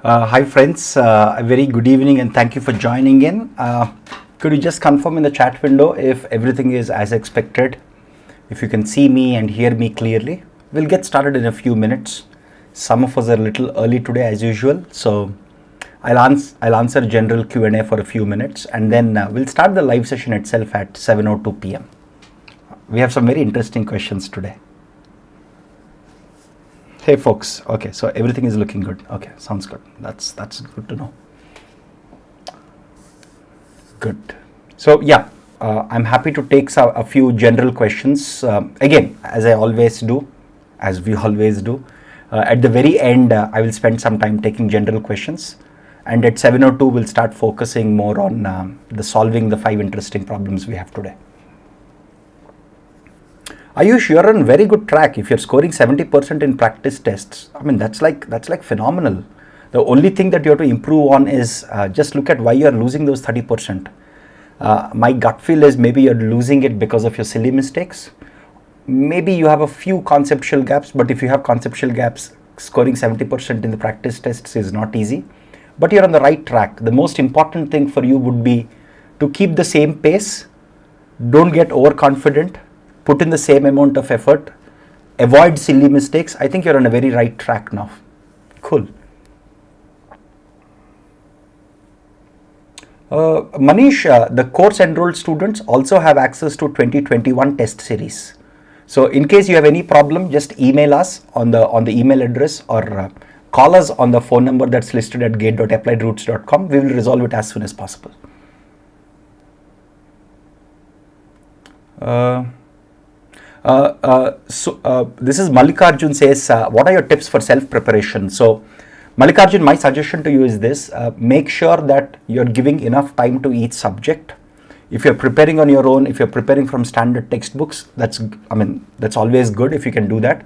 Hi friends, a very good evening and thank you for joining in. Could you just confirm in the chat window if everything is as expected? If you can see me and hear me clearly. We'll get started in a few minutes. Some of us are a little early today as usual, so I'll answer general Q&A for a few minutes and then we'll start the live session itself at 7:02 p.m. We have some very interesting questions today. Hey folks, okay, so everything is looking good. Okay, sounds good. That's good to know. Good. So yeah, I'm happy to take a few general questions. Again, as I always do, as we always do, at the very end, I will spend some time taking general questions. And at 7:02, we'll start focusing more on solving the 5 interesting problems we have today. Ayush, you're on very good track. If you're scoring 70% in practice tests, I mean, that's like phenomenal. The only thing that you have to improve on is just look at why you're losing those 30%. My gut feel is maybe you're losing it because of your silly mistakes. Maybe you have a few conceptual gaps, but if you have conceptual gaps, scoring 70% in the practice tests is not easy. But you're on the right track. The most important thing for you would be to keep the same pace, don't get overconfident, put in the same amount of effort, avoid silly mistakes. I think you're on a very right track now. Cool. Manish, the course enrolled students also have access to 2021 test series. So in case you have any problem, just email us on the email address or call us on the phone number that's listed at gate.appliedroots.com. We will resolve it as soon as possible. This is Mallikarjun says, what are your tips for self-preparation? So Mallikarjun, my suggestion to you is this, make sure that you're giving enough time to each subject. If you're preparing on your own, if you're preparing from standard textbooks, that's always good if you can do that.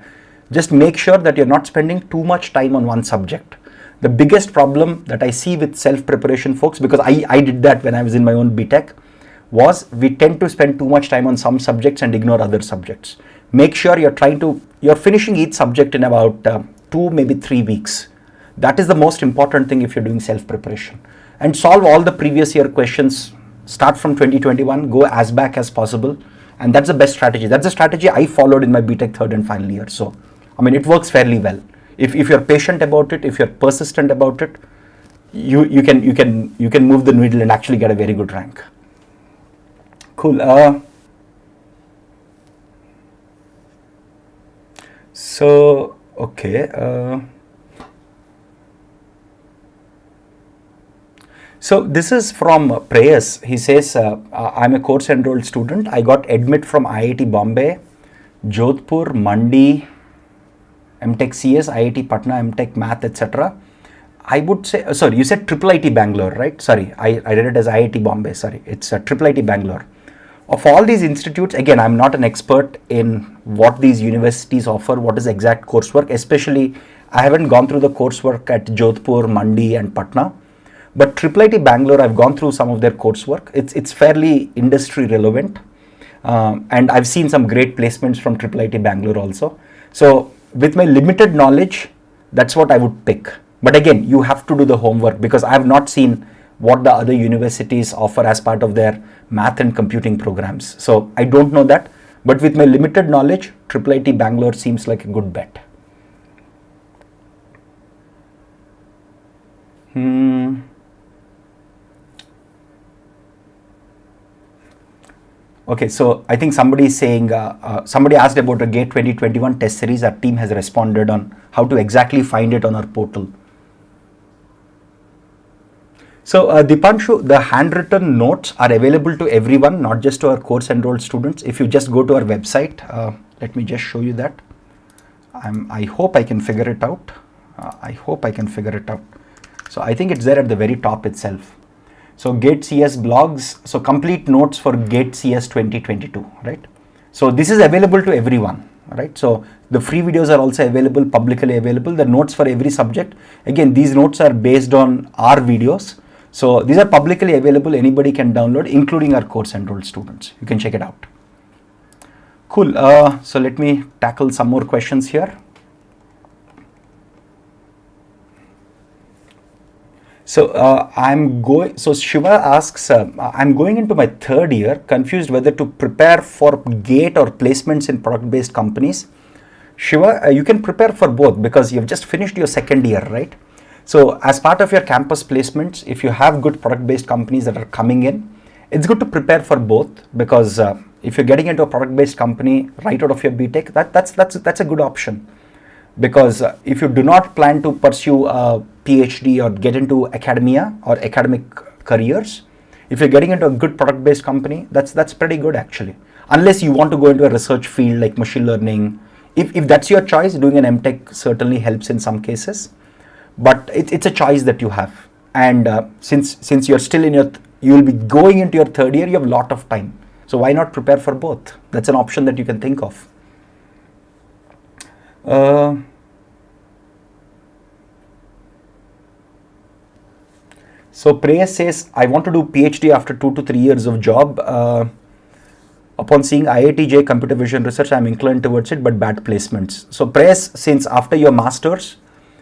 Just make sure that you're not spending too much time on one subject. The biggest problem that I see with self-preparation folks, because I did that when I was in my own BTech, was we tend to spend too much time on some subjects and ignore other subjects. Make sure you're finishing each subject in about 2, maybe 3 weeks. That is the most important thing if you're doing self-preparation. And solve all the previous year questions, start from 2021, go as back as possible. And that's the best strategy. That's the strategy I followed in my BTech third and final year. So, I mean, it works fairly well. If you're patient about it, if you're persistent about it, you can move the needle and actually get a very good rank. Cool. Okay. So this is from Prayas. He says, I'm a course enrolled student. I got admit from IIT Bombay, Jodhpur, Mandi, MTech CS, IIT Patna, MTech Math, etc. I would say, sorry, you said IIIT Bangalore, right? Sorry, I read it as IIT Bombay. Sorry, it's IIIT Bangalore. Of all these institutes, again, I'm not an expert in what these universities offer, what is exact coursework, especially I haven't gone through the coursework at Jodhpur, Mandi and Patna. But IIIT Bangalore, I've gone through some of their coursework. It's fairly industry relevant. And I've seen some great placements from IIIT Bangalore also. So with my limited knowledge, that's what I would pick. But again, you have to do the homework because I have not seen what the other universities offer as part of their math and computing programs. So I don't know that. But with my limited knowledge, IIIT Bangalore seems like a good bet. Okay, so I think somebody is saying, somebody asked about a GATE 2021 test series. Our team has responded on how to exactly find it on our portal. So Dipanshu, the handwritten notes are available to everyone, not just to our course enrolled students. If you just go to our website, let me just show you that. I hope I can figure it out. So I think it's there at the very top itself. So GATE CS blogs, so complete notes for GATE CS 2022, right? So this is available to everyone, right? So the free videos are also available, publicly available. The notes for every subject. Again, these notes are based on our videos. So these are publicly available. Anybody can download, including our course enrolled students. You can check it out. Cool. So let me tackle some more questions here. So So Shiva asks, I'm going into my third year, confused whether to prepare for GATE or placements in product-based companies. Shiva, you can prepare for both because you've just finished your second year, right? So as part of your campus placements, if you have good product-based companies that are coming in, it's good to prepare for both, because if you're getting into a product-based company right out of your BTech, that's a good option. Because if you do not plan to pursue a PhD or get into academia or academic careers, if you're getting into a good product-based company, that's pretty good actually. Unless you want to go into a research field like machine learning, if that's your choice, doing an MTech certainly helps in some cases. But it's a choice that you have, and since you're still in you will be going into your third year, you have a lot of time. So why not prepare for both? That's an option that you can think of. So Preyas says, I want to do PhD after 2 to 3 years of job. Upon seeing IITJ computer vision research, I'm inclined towards it, but bad placements. So Preyas, since after your masters,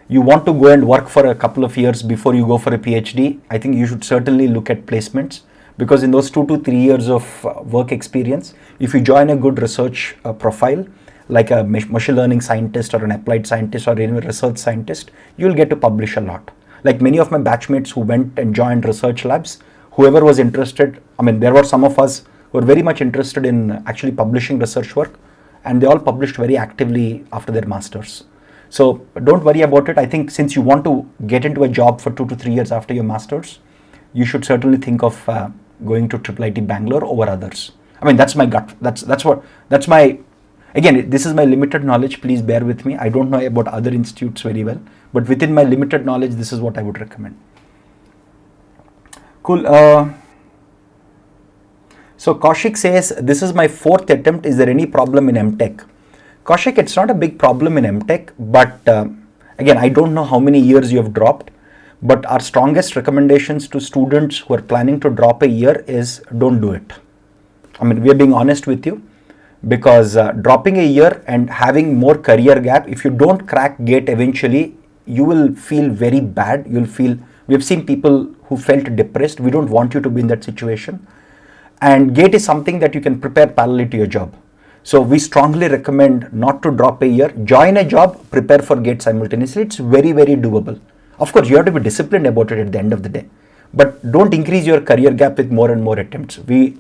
you want to go and work for a couple of years before you go for a PhD, I think you should certainly look at placements, because in those 2 to 3 years of work experience, if you join a good research profile, like a machine learning scientist or an applied scientist or even a research scientist, you'll get to publish a lot. Like many of my batchmates who went and joined research labs, whoever was interested, I mean, there were some of us who were very much interested in actually publishing research work, and they all published very actively after their masters. So don't worry about it. I think since you want to get into a job for 2 to 3 years after your masters, you should certainly think of going to IIIT Bangalore over others. I mean, that's my gut. That's my, again, this is my limited knowledge. Please bear with me. I don't know about other institutes very well, but within my limited knowledge, this is what I would recommend. Cool. So Kaushik says, this is my 4th attempt. Is there any problem in MTech? Kaushik, it's not a big problem in MTech, but again, I don't know how many years you have dropped, but our strongest recommendations to students who are planning to drop a year is don't do it. I mean, we are being honest with you, because dropping a year and having more career gap, if you don't crack GATE eventually, you will feel very bad. We have seen people who felt depressed. We don't want you to be in that situation. And GATE is something that you can prepare parallel to your job. So we strongly recommend not to drop a year, join a job, prepare for GATE simultaneously. It's very, very doable. Of course, you have to be disciplined about it at the end of the day, but don't increase your career gap with more and more attempts. We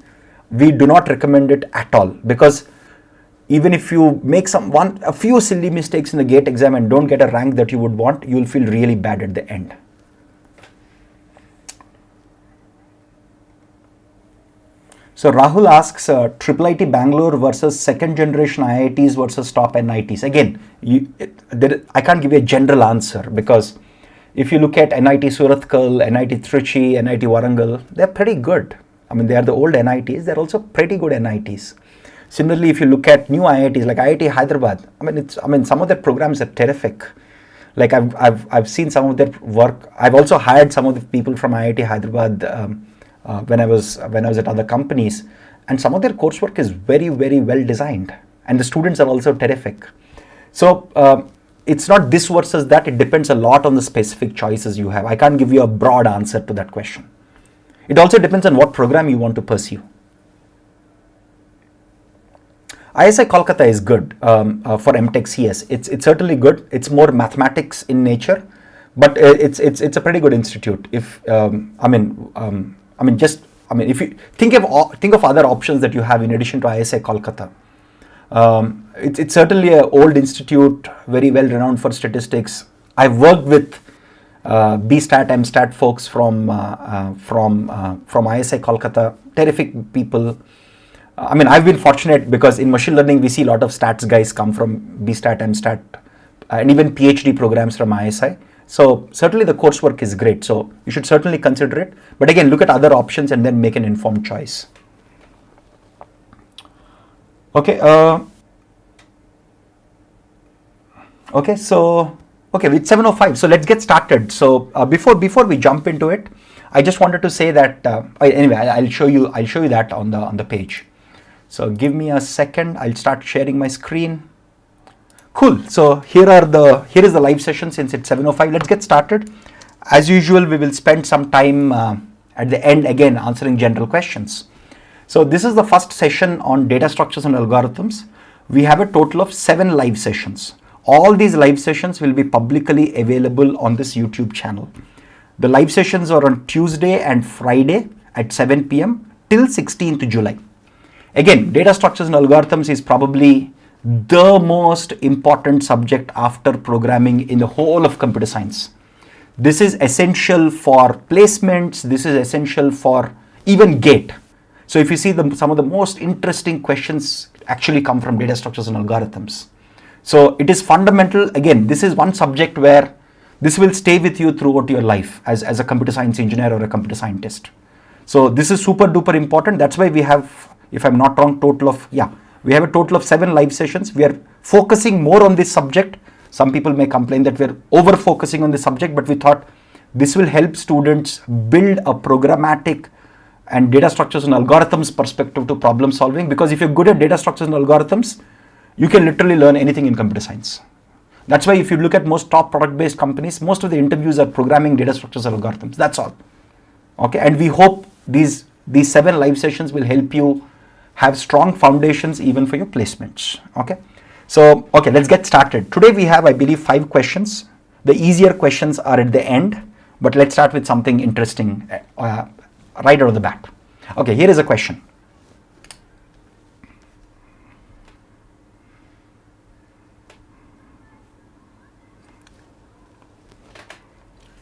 do not recommend it at all, because even if you make a few silly mistakes in the GATE exam and don't get a rank that you would want, you will feel really bad at the end. So Rahul asks, IIIT Bangalore versus second generation IITs versus top NITs. Again, I can't give you a general answer, because if you look at NIT Surathkal, NIT Trichy, NIT Warangal, they're pretty good. I mean, they are the old NITs. They're also pretty good NITs. Similarly, if you look at new IITs like IIT Hyderabad, I mean, some of their programs are terrific. Like I've seen some of their work. I've also hired some of the people from IIT Hyderabad when I was at other companies, and some of their coursework is very, very well designed, and the students are also terrific. So it's not this versus that. It depends a lot on the specific choices you have. I can't give you a broad answer to that question. It also depends on what program you want to pursue. ISI Kolkata is good for MTech CS. It's certainly good. It's more mathematics in nature, but it's a pretty good institute. If if you think of other options that you have in addition to ISI Kolkata, it's certainly an old institute, very well renowned for statistics. I've worked with BStat, MStat folks from ISI Kolkata, terrific people. I mean, I've been fortunate because in machine learning, we see a lot of stats guys come from BStat, MStat, and even PhD programs from ISI. So certainly the coursework is great. So you should certainly consider it. But again, look at other options and then make an informed choice. Okay. With 7:05. So let's get started. So before we jump into it, I just wanted to say that anyway, I'll show you that on the page. So give me a second. I'll start sharing my screen. Cool. So here is the live session since it's 7:05. Let's get started. As usual, we will spend some time at the end again answering general questions. So this is the first session on data structures and algorithms. We have a total of 7 live sessions. All these live sessions will be publicly available on this YouTube channel. The live sessions are on Tuesday and Friday at 7 p.m. till 16th July. Again, data structures and algorithms is probably the most important subject after programming in the whole of computer science. This is essential for placements. This is essential for even GATE. So if you see some of the most interesting questions actually come from data structures and algorithms. So it is fundamental. Again, this is one subject where this will stay with you throughout your life as a computer science engineer or a computer scientist. So this is super duper important. That's why we have, if I'm not wrong, we have a total of 7 live sessions. We are focusing more on this subject. Some people may complain that we're over focusing on this subject, but we thought this will help students build a programmatic and data structures and algorithms perspective to problem solving. Because if you're good at data structures and algorithms, you can literally learn anything in computer science. That's why if you look at most top product-based companies, most of the interviews are programming data structures and algorithms. That's all. Okay, and we hope these 7 live sessions will help you have strong foundations even for your placements. Okay. So, okay, let's get started. Today we have, I believe, 5 questions. The easier questions are at the end, but let's start with something interesting right out of the bat. Okay, here is a question.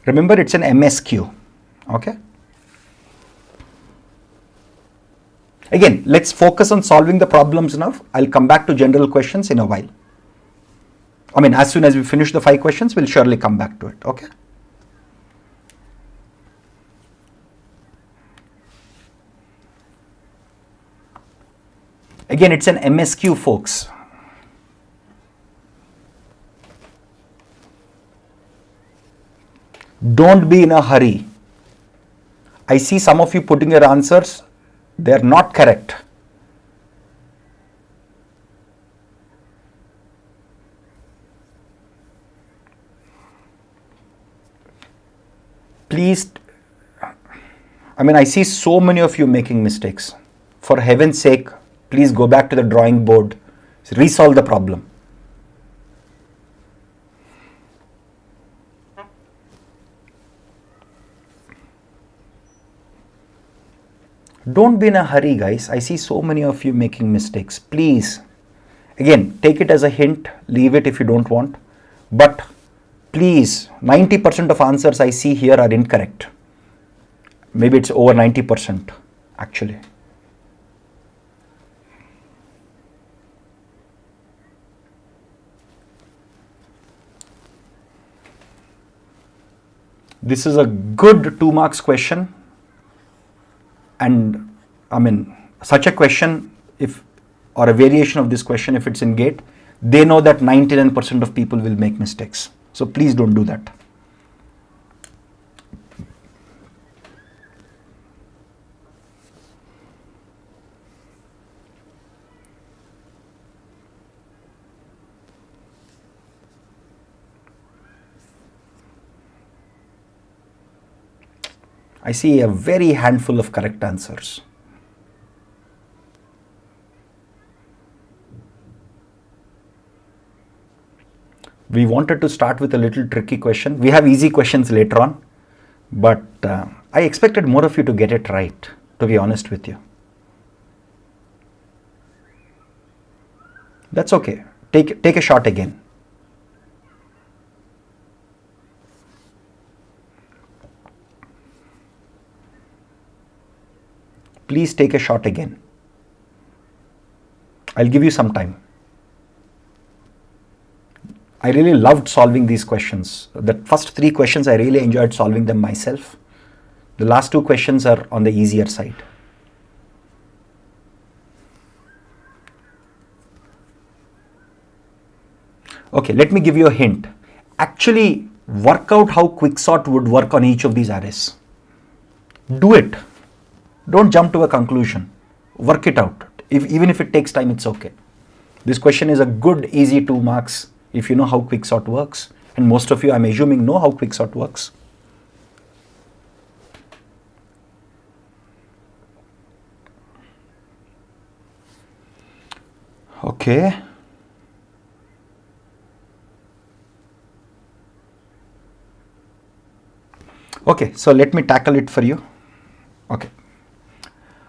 Remember, it's an MSQ. Okay. Again, let's focus on solving the problems now. I'll come back to general questions in a while. I mean, as soon as we finish the 5 questions, we'll surely come back to it. Okay. Again, it's an MSQ, folks. Don't be in a hurry. I see some of you putting your answers. They are not correct. Please, I mean, I see so many of you making mistakes. For heaven's sake, please go back to the drawing board, resolve the problem. Don't be in a hurry, guys. I see so many of you making mistakes. Please, again, take it as a hint, leave it if you don't want. But please, 90% of answers I see here are incorrect. Maybe it's over 90% actually. This is a good 2 marks question. And I mean, such a question, or a variation of this question, if it's in GATE, they know that 99% of people will make mistakes. So please don't do that. I see a very handful of correct answers. We wanted to start with a little tricky question. We have easy questions later on, but I expected more of you to get it right, to be honest with you. That's okay. Take a shot again. Please take a shot again. I'll give you some time. I really loved solving these questions. The first 3 questions, I really enjoyed solving them myself. The last 2 questions are on the easier side. Okay, let me give you a hint. Actually, work out how quicksort would work on each of these arrays. Do it. Don't jump to a conclusion. Work it out. Even if it takes time, it's okay. This question is a good, easy 2 marks if you know how quicksort works. And most of you, I'm assuming, know how quicksort works. Okay. Okay, so let me tackle it for you. Okay.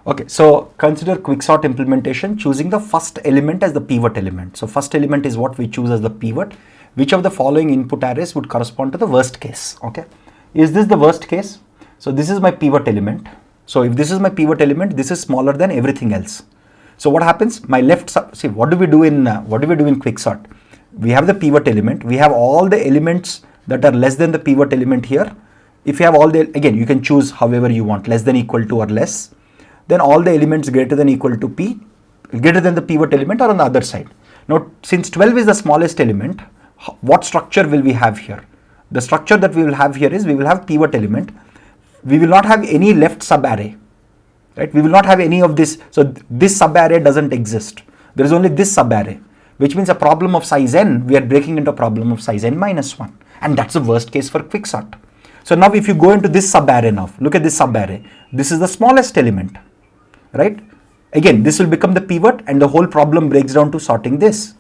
Okay, so consider quicksort implementation, choosing the first element as the pivot element. So first element is what we choose as the pivot. Which of the following input arrays would correspond to the worst case? Okay. Is this the worst case? So this is my pivot element. So if this is my pivot element, this is smaller than everything else. So what happens? My left sub, see what do we do in quicksort? We have the pivot element. We have all the elements that are less than the pivot element here. If you have all the, again, you can choose however you want, less than equal to or less. Then all the elements greater than equal to p, greater than the pivot element or on the other side. Now, since 12 is the smallest element, what structure will we have here? The structure that we will have here is we will have pivot element. We will not have any left subarray, right? We will not have any of this. So this subarray doesn't exist. There is only this subarray, which means a problem of size n, we are breaking into a problem of size n minus 1. And that's the worst case for quicksort. So now if you go into this subarray now, look at this subarray. This is the smallest element, right? Again, this will become the pivot and the whole problem breaks down to sorting this.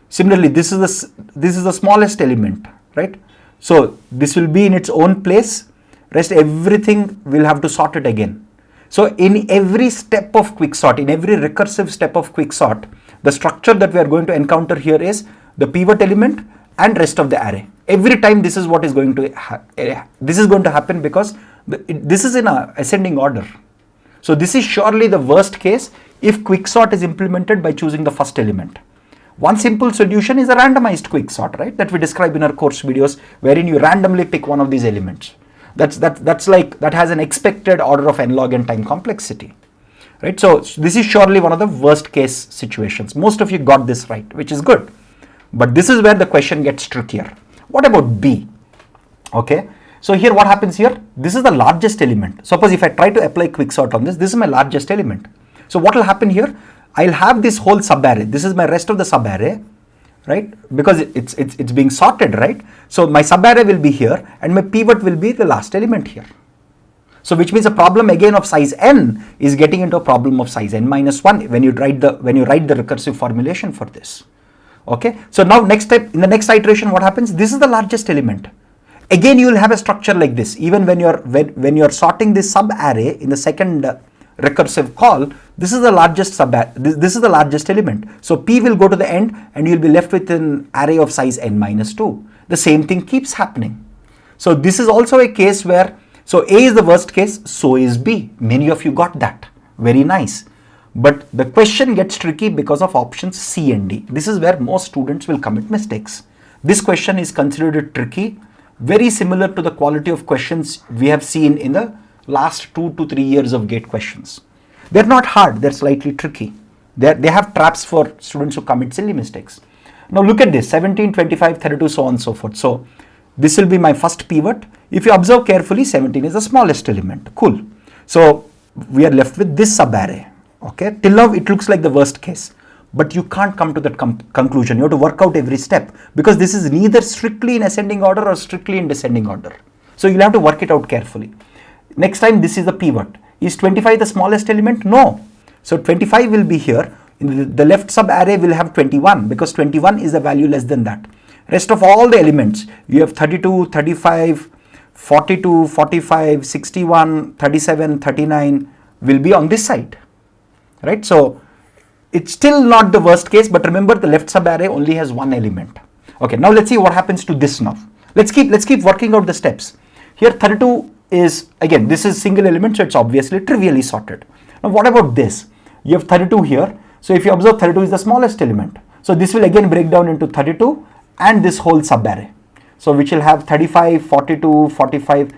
Similarly, this is the smallest element, right? So this will be in its own place. Rest everything will have to sort it again. So in every step of quicksort, in every recursive step of quicksort, the structure that we are going to encounter here is the pivot element and rest of the array. Every time this is what is going to happen because this is in a ascending order. So this is surely the worst case if quicksort is implemented by choosing the first element. One simple solution is a randomized quicksort, right? That we describe in our course videos, wherein you randomly pick one of these elements. That has an expected order of n log n time complexity, right? So this is surely one of the worst case situations. Most of you got this right, which is good. But this is where the question gets trickier. What about B? Okay. So here what happens here? This is the largest element. Suppose if I try to apply quicksort on this, this is my largest element. So what will happen here? I'll have this whole subarray. This is my rest of the subarray, right? Because it's being sorted, right? So my subarray will be here and my pivot will be the last element here. So which means a problem again of size n is getting into a problem of size n minus 1 when you write the recursive formulation for this. Okay. So now next step, in the next iteration, what happens? This is the largest element. Again, you will have a structure like this. Even when you're sorting this sub array in the second recursive call, this is the largest this is the largest element. So P will go to the end and you'll be left with an array of size n minus 2. The same thing keeps happening. So this is also a case where, so A is the worst case, so is B. Many of you got that. Very nice. But the question gets tricky because of options C and D. This is where most students will commit mistakes. This question is considered tricky, very similar to the quality of questions we have seen in the last 2 to 3 years of GATE questions. They're not hard, they're slightly tricky. They have traps for students who commit silly mistakes. Now look at this, 17, 25, 32, so on and so forth. So this will be my first pivot. If you observe carefully, 17 is the smallest element. Cool. So we are left with this subarray. Okay, till now it looks like the worst case, but you can't come to that conclusion. You have to work out every step because this is neither strictly in ascending order or strictly in descending order. So you'll have to work it out carefully. Next time, this is the pivot. Is 25 the smallest element? No. So 25 will be here. In the left sub array will have 21 because 21 is a value less than that. Rest of all the elements, you have 32, 35, 42, 45, 61, 37, 39 will be on this side. Right? So it's still not the worst case, but remember the left subarray only has one element. Okay, now let's see what happens to this now. Let's keep working out the steps. Here 32 is, again, this is single element, so it's obviously trivially sorted. Now what about this? You have 32 here. So if you observe, 32 is the smallest element. So this will again break down into 32 and this whole subarray. So which will have 35, 42, 45.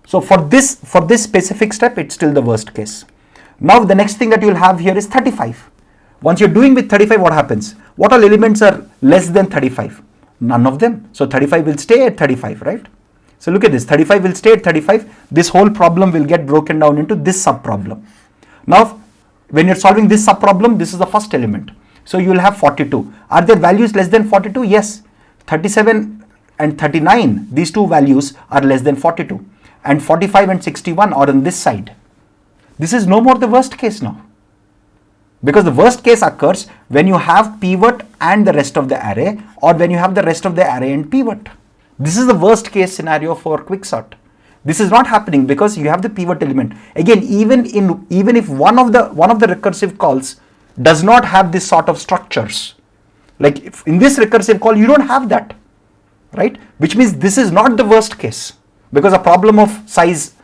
So for this specific step, it's still the worst case. Now the next thing that you will have here is 35. Once you're doing with 35, what happens? What all elements are less than 35? None of them. So 35 will stay at 35, right? So look at this, 35 will stay at 35. This whole problem will get broken down into this sub-problem. Now, when you're solving this sub-problem, this is the first element. So you will have 42. Are there values less than 42? Yes. 37 and 39, these two values are less than 42. And 45 and 61 are on this side. This is no more the worst case now. Because the worst case occurs when you have pivot and the rest of the array, or when you have the rest of the array and pivot. This is the worst case scenario for quicksort. This is not happening because you have the pivot element. Again, even if one of the recursive calls does not have this sort of structures, like if in this recursive call you don't have that, right? Which means this is not the worst case, because a problem of size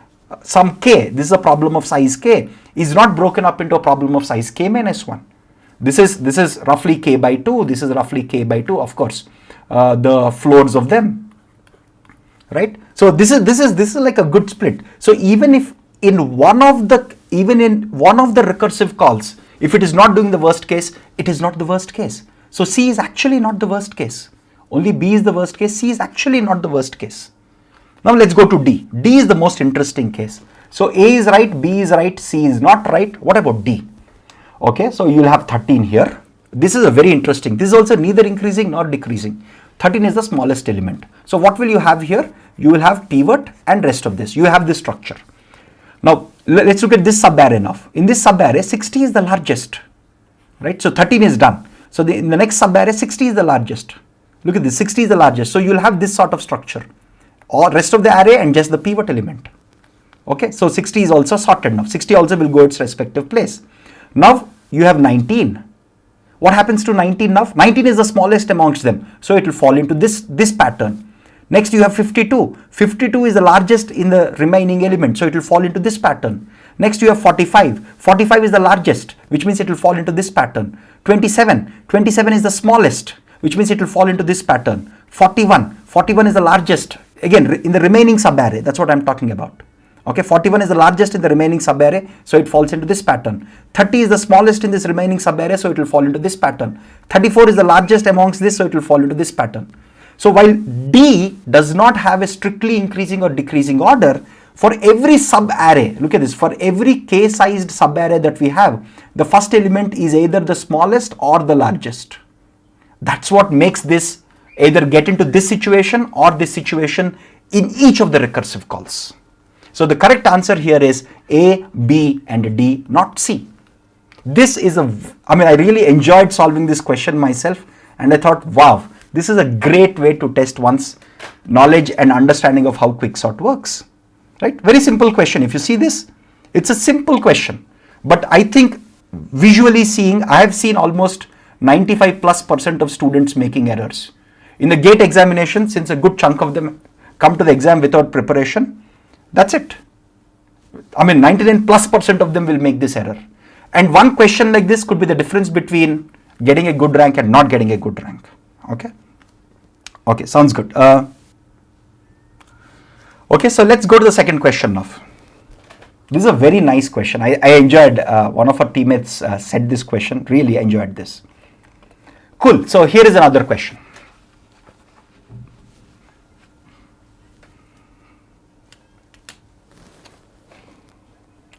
some k, this is a problem of size k, is not broken up into a problem of size k minus 1. This is roughly k by 2, this is roughly k by 2, of course, the floors of them, right? So this is like a good split. So even in one of the recursive calls, if it is not doing the worst case, it is not the worst case. So C is actually not the worst case. Only B is the worst case. C is actually not the worst case. Now let's go to D. D is the most interesting case. So A is right, B is right, C is not right. What about D? Okay, so you'll have 13 here. This is a very interesting. This is also neither increasing nor decreasing. 13 is the smallest element. So what will you have here? You will have pivot and rest of this. You have this structure. Now let's look at this subarray now. In this subarray, 60 is the largest, right? So 13 is done. So in the next subarray, 60 is the largest. Look at this, 60 is the largest. So you'll have this sort of structure, or rest of the array and just the pivot element. Okay, so 60 is also sorted now. 60 also will go its respective place. Now you have 19. What happens to 19 now? 19 is the smallest amongst them, so it will fall into this pattern. Next you have 52. 52 is the largest in the remaining element, so it will fall into this pattern. Next you have 45. 45 is the largest, which means it will fall into this pattern. 27. 27 is the smallest, which means it will fall into this pattern. 41. 41 is the largest, again in the remaining subarray. That's what I'm talking about. Okay, 41 is the largest in the remaining subarray, so it falls into this pattern. 30 is the smallest in this remaining subarray, so it will fall into this pattern. 34 is the largest amongst this, so it will fall into this pattern. So while D does not have a strictly increasing or decreasing order, for every subarray, look at this, for every k-sized subarray that we have, the first element is either the smallest or the largest. That's what makes this either get into this situation or this situation in each of the recursive calls. So the correct answer here is A, B and D, not C. This is I really enjoyed solving this question myself, and I thought, wow, this is a great way to test one's knowledge and understanding of how quicksort works, right? Very simple question. If you see this, it's a simple question, but I think visually seeing, I have seen almost 95+% of students making errors. In the gate examination, since a good chunk of them come to the exam without preparation, that's it. 99+% of them will make this error. And one question like this could be the difference between getting a good rank and not getting a good rank. Okay, sounds good. Okay, so let's go to the second question now. This is a very nice question. I enjoyed, one of our teammates said this question, really enjoyed this. Cool, so here is another question.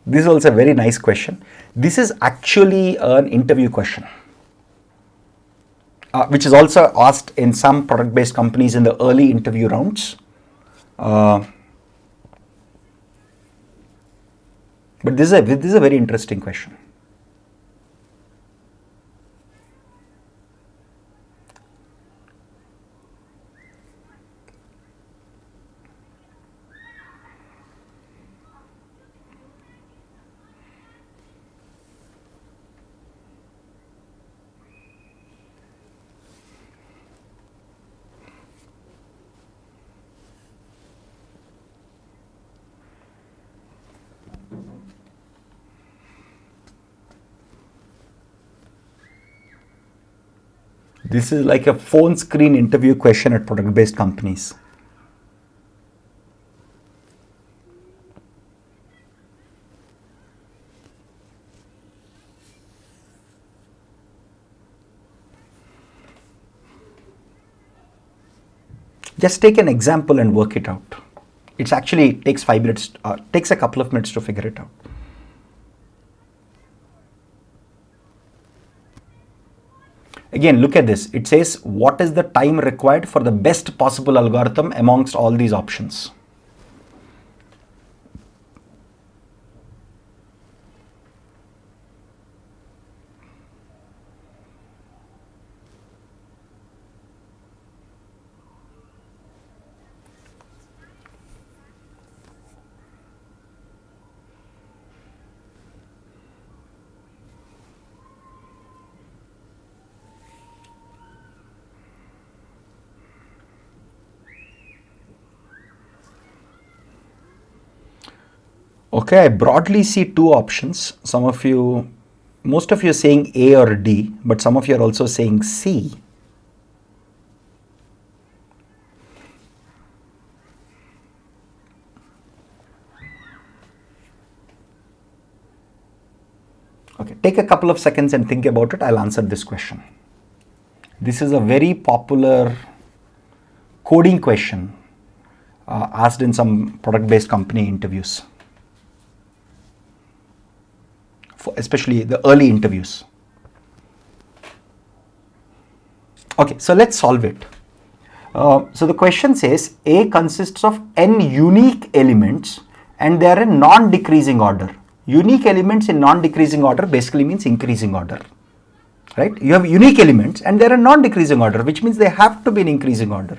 This is also a very nice question. This is actually an interview question, which is also asked in some product-based companies in the early interview rounds. But this is a very interesting question. This is like a phone screen interview question at product-based companies. Just take an example and work it out. It actually takes 5 minutes, takes a couple of minutes to figure it out. Again, look at this. It says, what is the time required for the best possible algorithm amongst all these options? Okay, I broadly see two options. Most of you are saying A or D, but some of you are also saying C. Okay, take a couple of seconds and think about it. I'll answer this question. This is a very popular coding question asked in some product-based company interviews, especially the early interviews. Okay, so let's solve it. So the question says A consists of n unique elements and they are in non-decreasing order. Unique elements in non-decreasing order basically means increasing order, right? You have unique elements and they are in non-decreasing order, which means they have to be in increasing order.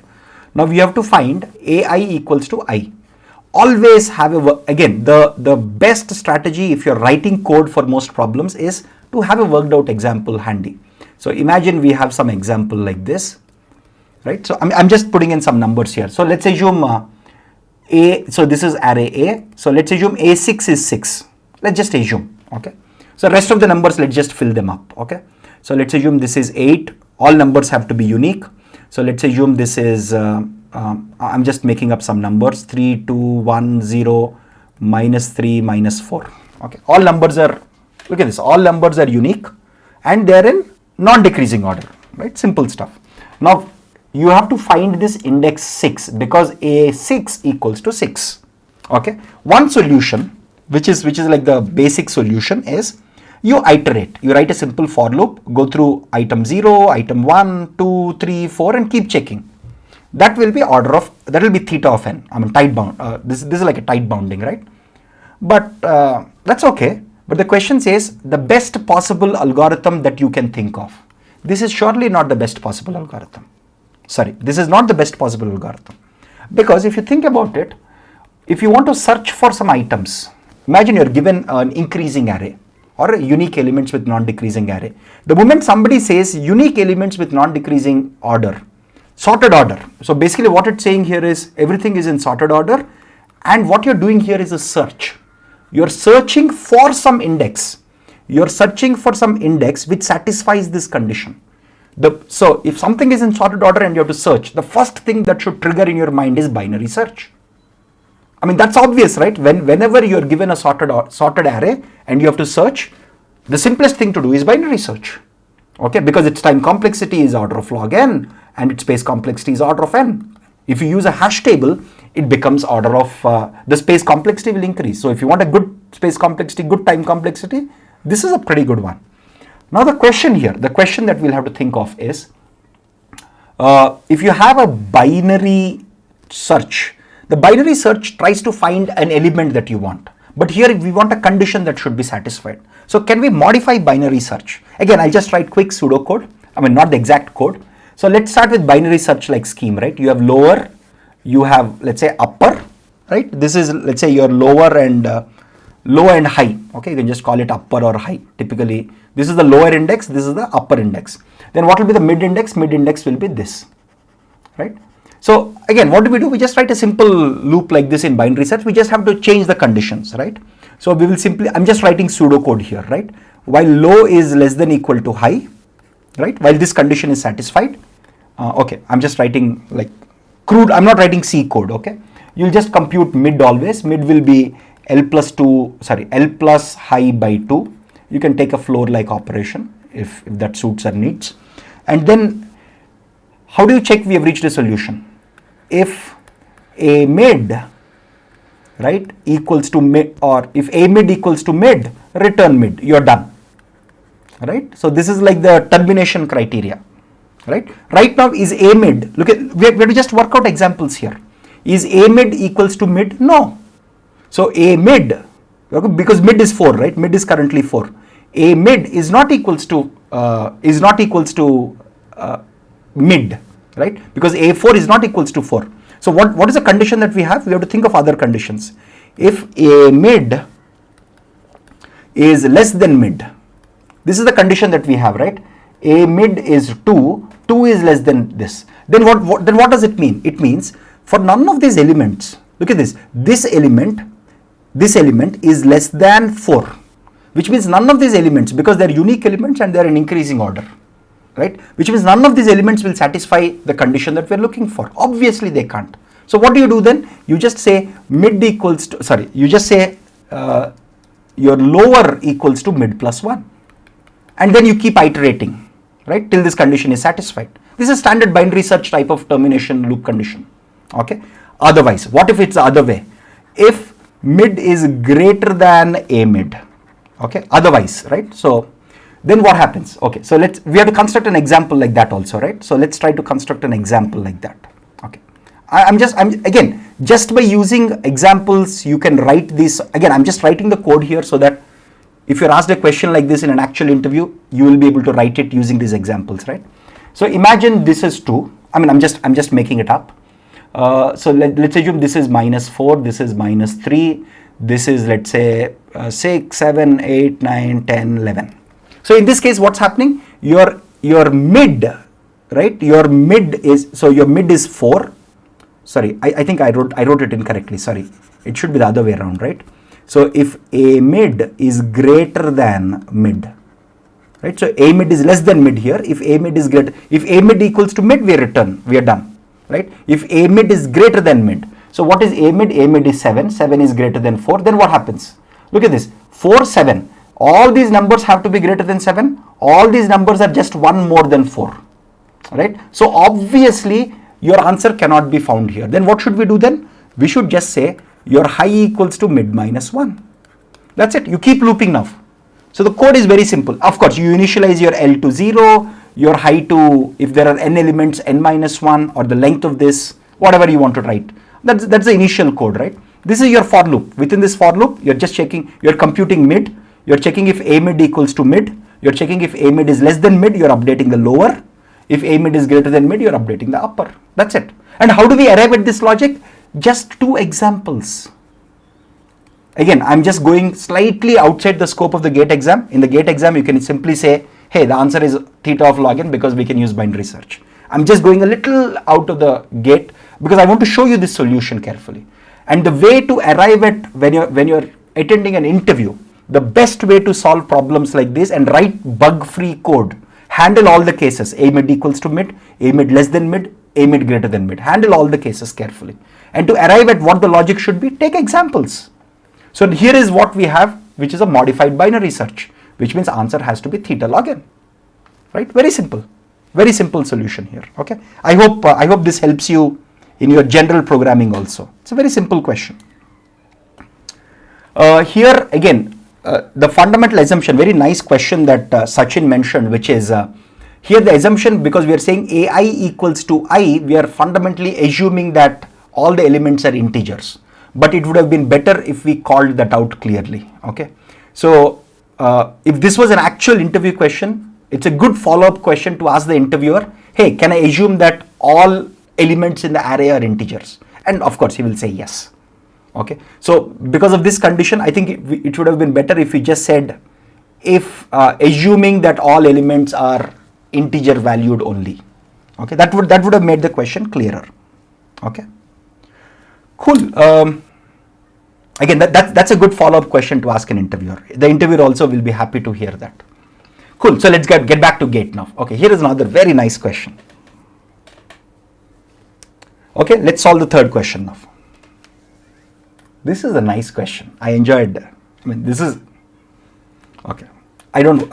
Now we have to find AI equals to I. Always have again, the best strategy if you're writing code for most problems is to have a worked out example handy. So imagine we have some example like this, right? So I'm just putting in some numbers here. So let's assume so this is array A. So let's assume A6 is 6. Let's just assume, okay? So rest of the numbers, let's just fill them up, okay? So let's assume this is 8. All numbers have to be unique. So let's assume this is, I'm just making up some numbers, 3, 2, 1, 0, minus 3, minus 4, okay? All numbers are, look at this, all numbers are unique and they're in non-decreasing order, right? Simple stuff. Now, you have to find this index 6 because A6 equals to 6, okay? One solution, which is like the basic solution, is you iterate. You write a simple for loop, go through item 0, item 1, 2, 3, 4 and keep checking. That will be that will be theta of n. I mean tight bound. This is like a tight bounding, right? But that's okay. But the question says the best possible algorithm that you can think of. This is surely not the best possible algorithm. Sorry, this is not the best possible algorithm. Because if you think about it, if you want to search for some items, imagine you're given an increasing array or unique elements with non-decreasing array. The moment somebody says unique elements with non-decreasing order, sorted order. So basically what it's saying here is everything is in sorted order and what you're doing here is a search. You're searching for some index. You're searching for some index which satisfies this condition. So if something is in sorted order and you have to search, the first thing that should trigger in your mind is binary search. I mean, that's obvious, right? Whenever you're given a sorted array and you have to search, the simplest thing to do is binary search, okay? Because its time complexity is order of log n and its space complexity is order of n. If you use a hash table, it becomes order of, the space complexity will increase. So if you want a good space complexity, good time complexity, this is a pretty good one. Now the question here, the question that we'll have to think of is, if you have a binary search, the binary search tries to find an element that you want. But here we want a condition that should be satisfied. So can we modify binary search? Again, I'll just write quick pseudocode. I mean, not the exact code. So let's start with binary search like scheme, right? You have lower, you have, let's say, upper, right? This is, let's say, your lower and high. Okay, you can just call it upper or high. Typically, this is the lower index, this is the upper index. Then what will be the mid index? Mid index will be this, right? So again, what do? We just write a simple loop like this in binary search. We just have to change the conditions, right? So we will simply, I'm just writing pseudocode here, right? While low is less than equal to high, right? While this condition is satisfied, okay, I'm just writing like crude, I'm not writing C code, okay? You'll just compute mid always. Mid will be L plus high by 2. You can take a floor like operation if that suits our needs. And then how do you check we have reached a solution? If a mid, right, equals to mid, or if a mid equals to mid, return mid, you're done, right? So this is like the termination criteria, right? Right now is a mid, look at, we have to just work out examples here. Is a mid equals to mid? No. So a mid, because mid is 4, right? Mid is currently 4. A mid is not equals to mid, right? Because A4 is not equals to 4. So what is the condition that we have? We have to think of other conditions. If A mid is less than mid, this is the condition that we have, right? A mid is 2, 2 is less than this. Then what does it mean? It means for none of these elements, look at this element this element is less than 4, which means none of these elements, because they're unique elements and they're in increasing order, right? Which means none of these elements will satisfy the condition that we're looking for. Obviously they can't. So what do you do then? You just say mid equals to, sorry, you just say your lower equals to mid plus 1. And then you keep iterating, right, till this condition is satisfied. This is standard binary search type of termination loop condition. Okay. Otherwise, what if it's the other way? If mid is greater than a mid, okay, otherwise, right? So then what happens? Okay, so we have to construct an example like that also, right? So let's try to construct an example like that. Okay, I'm again, just by using examples, you can write this. Again, I'm just writing the code here so that if you're asked a question like this in an actual interview, you will be able to write it using these examples, right? So imagine this is 2. I mean, I'm just making it up. So let's assume this is -4, this is -3, this is, let's say, 6, 7, 8, 9, 10, 11. So in this case, what's happening? Your mid, right? Your mid is, so your mid is 4. Sorry, I think I wrote it incorrectly. Sorry, it should be the other way around, right? So if a mid is greater than mid, right? So a mid is less than mid here. If a mid is greater, if a mid equals to mid, we are done, right? If a mid is greater than mid, so what is a mid? A mid is 7. 7 is greater than 4. Then what happens? Look at this: 4, 7. All these numbers have to be greater than 7. All these numbers are just one more than 4, right? So obviously your answer cannot be found here. Then what should we do then? We should just say your high equals to mid minus 1. That's it. You keep looping now. So the code is very simple. Of course, you initialize your L to 0, your high to, if there are n elements, n minus 1, or the length of this, whatever you want to write. That's the initial code, right? This is your for loop. Within this for loop, you're just checking, you're computing mid, you're checking if a mid equals to mid, you're checking if a mid is less than mid, you're updating the lower. If a mid is greater than mid, you're updating the upper. That's it. And how do we arrive at this logic? Just 2 examples. Again, I'm just going slightly outside the scope of the gate exam. In the gate exam, you can simply say, hey, the answer is theta of log n because we can use binary search. I'm just going a little out of the gate because I want to show you this solution carefully. And the way to arrive at when you're attending an interview, the best way to solve problems like this and write bug-free code, handle all the cases, a mid equals to mid, a mid less than mid, a mid greater than mid, handle all the cases carefully. And to arrive at what the logic should be, take examples. So here is what we have, which is a modified binary search, which means answer has to be theta log n, right? Very simple solution here. Okay. I hope this helps you in your general programming also. It's a very simple question. Here again, the fundamental assumption, very nice question that Sachin mentioned, which is here the assumption, because we are saying AI equals to I, we are fundamentally assuming that all the elements are integers. But it would have been better if we called that out clearly. Okay. So if this was an actual interview question, it's a good follow-up question to ask the interviewer, hey, can I assume that all elements in the array are integers? And of course he will say yes. Okay. So because of this condition, I think it would have been better if we just said, if assuming that all elements are integer valued only. Okay. That would have made the question clearer. Okay. Cool. Again, that's a good follow-up question to ask an interviewer. The interviewer also will be happy to hear that. Cool. So let's get back to gate now. Okay, here is another very nice question. Okay, let's solve the third question now. This is a nice question. I enjoyed. I mean, this is okay.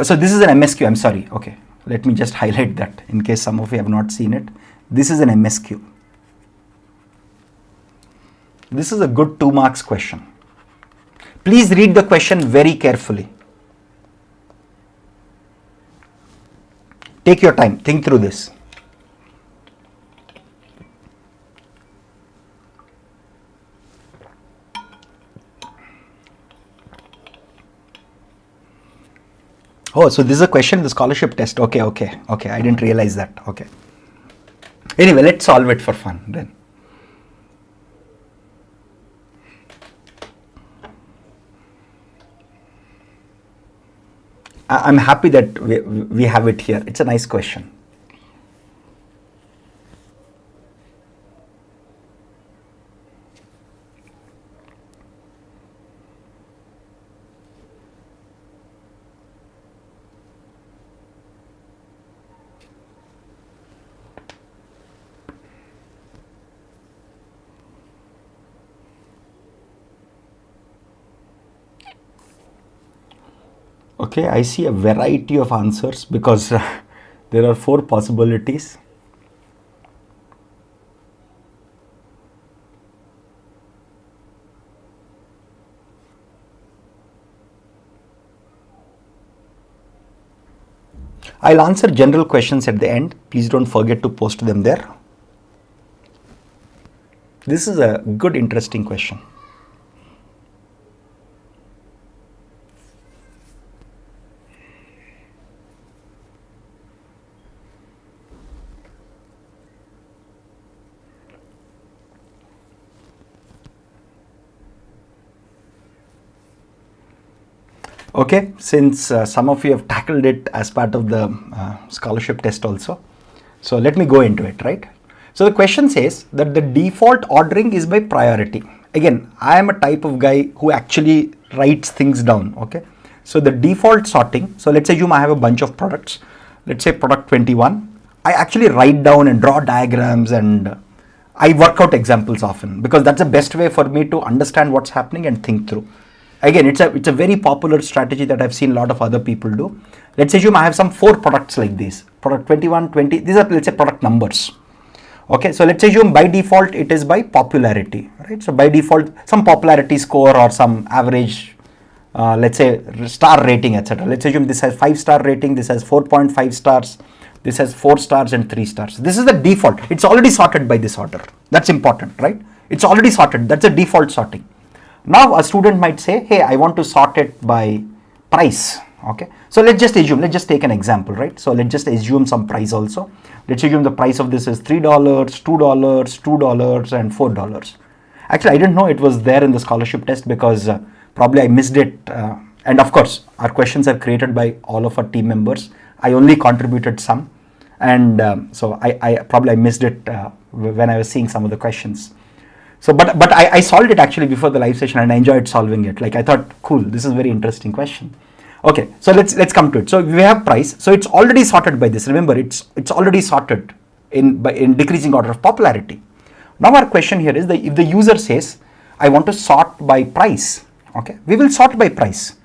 So this is an MSQ. I'm sorry. Okay, let me just highlight that in case some of you have not seen it. This is an MSQ. This is a good 2 marks question. Please read the question very carefully. Take your time, think through this. Oh, so this is a question in the scholarship test. Okay, I didn't realize that. Okay. Anyway, let's solve it for fun then. I'm happy that we have it here. It's a nice question. Okay, I see a variety of answers because there are 4 possibilities. I'll answer general questions at the end. Please don't forget to post them there. This is a good, interesting question. Okay, since some of you have tackled it as part of the scholarship test also, so let me go into it, right? So the question says that the default ordering is by priority. Again, I am a type of guy who actually writes things down, okay? So the default sorting, so let's assume I have a bunch of products, let's say product 21, I actually write down and draw diagrams and I work out examples often because that's the best way for me to understand what's happening and think through. Again, it's a very popular strategy that I've seen a lot of other people do. Let's assume I have some 4 products like this, product 21, 20, these are, let's say, product numbers. Okay, so let's assume by default it is by popularity, right? So by default, some popularity score or some average, let's say star rating, etc. Let's assume this has 5-star rating, this has 4.5 stars, this has 4 stars and 3 stars. This is the default. It's already sorted by this order. That's important, right? It's already sorted. That's a default sorting. Now a student might say, hey, I want to sort it by price. Okay, so let's just assume, let's just take an example, right? So let's just assume some price also. Let's assume the price of this is $3, $2, $2 and $4. Actually, I didn't know it was there in the scholarship test because probably I missed it. And of course, our questions are created by all of our team members. I only contributed some. And so I probably missed it when I was seeing some of the questions. So, but I solved it actually before the live session and I enjoyed solving it. Like I thought, cool, this is a very interesting question. Okay, so let's come to it. So we have price. So it's already sorted by this. Remember, it's already sorted in decreasing order of popularity. Now our question here is that if the user says, I want to sort by price, okay, we will sort by price.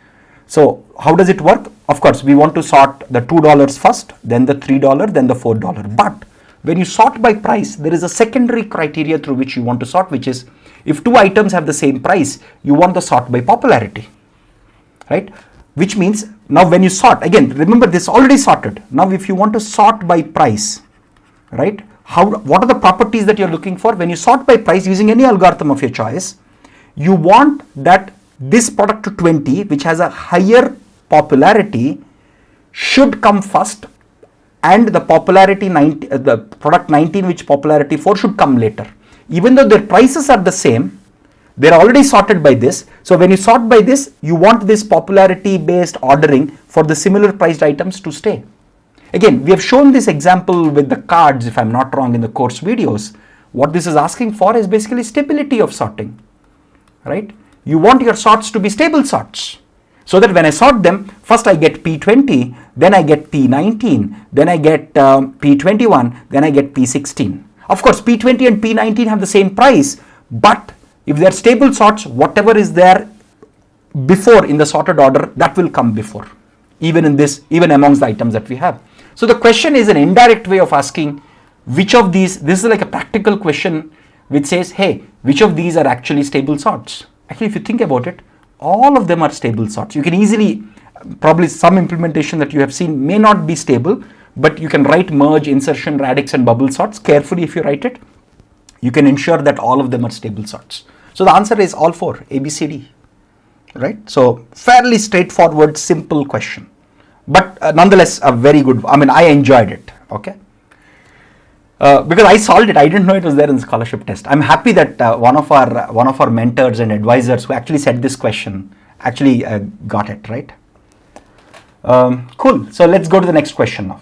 So how does it work? Of course, we want to sort the $2 first, then the $3, then the $4. But when you sort by price, there is a secondary criteria through which you want to sort, which is if 2 items have the same price, you want to sort by popularity, right? Which means now when you sort, again, remember this already sorted. Now if you want to sort by price, right? What are the properties that you're looking for? When you sort by price using any algorithm of your choice, you want that this product to 20, which has a higher popularity, should come first, and the popularity 90, the product 19, which popularity 4 should come later. Even though their prices are the same, they're already sorted by this. So when you sort by this, you want this popularity based ordering for the similar priced items to stay. Again, we have shown this example with the cards, if I'm not wrong, in the course videos. What this is asking for is basically stability of sorting, right? You want your sorts to be stable sorts. So that when I sort them, first I get P20, then I get P19, then I get P21, then I get P16. Of course, P20 and P19 have the same price, but if they're stable sorts, whatever is there before in the sorted order, that will come before, even amongst the items that we have. So the question is an indirect way of asking which of these, this is like a practical question which says, hey, which of these are actually stable sorts? Actually, if you think about it, all of them are stable sorts. You can easily, probably some implementation that you have seen may not be stable, but you can write merge, insertion, radix and bubble sorts carefully. If you write it, you can ensure that all of them are stable sorts. So the answer is all 4, A, B, C, D, right? So fairly straightforward, simple question, but nonetheless a very good, I mean, I enjoyed it, okay? Because I solved it, I didn't know it was there in the scholarship test. I'm happy that one of our mentors and advisors who actually said this question actually got it, right? Cool, so let's go to the next question now.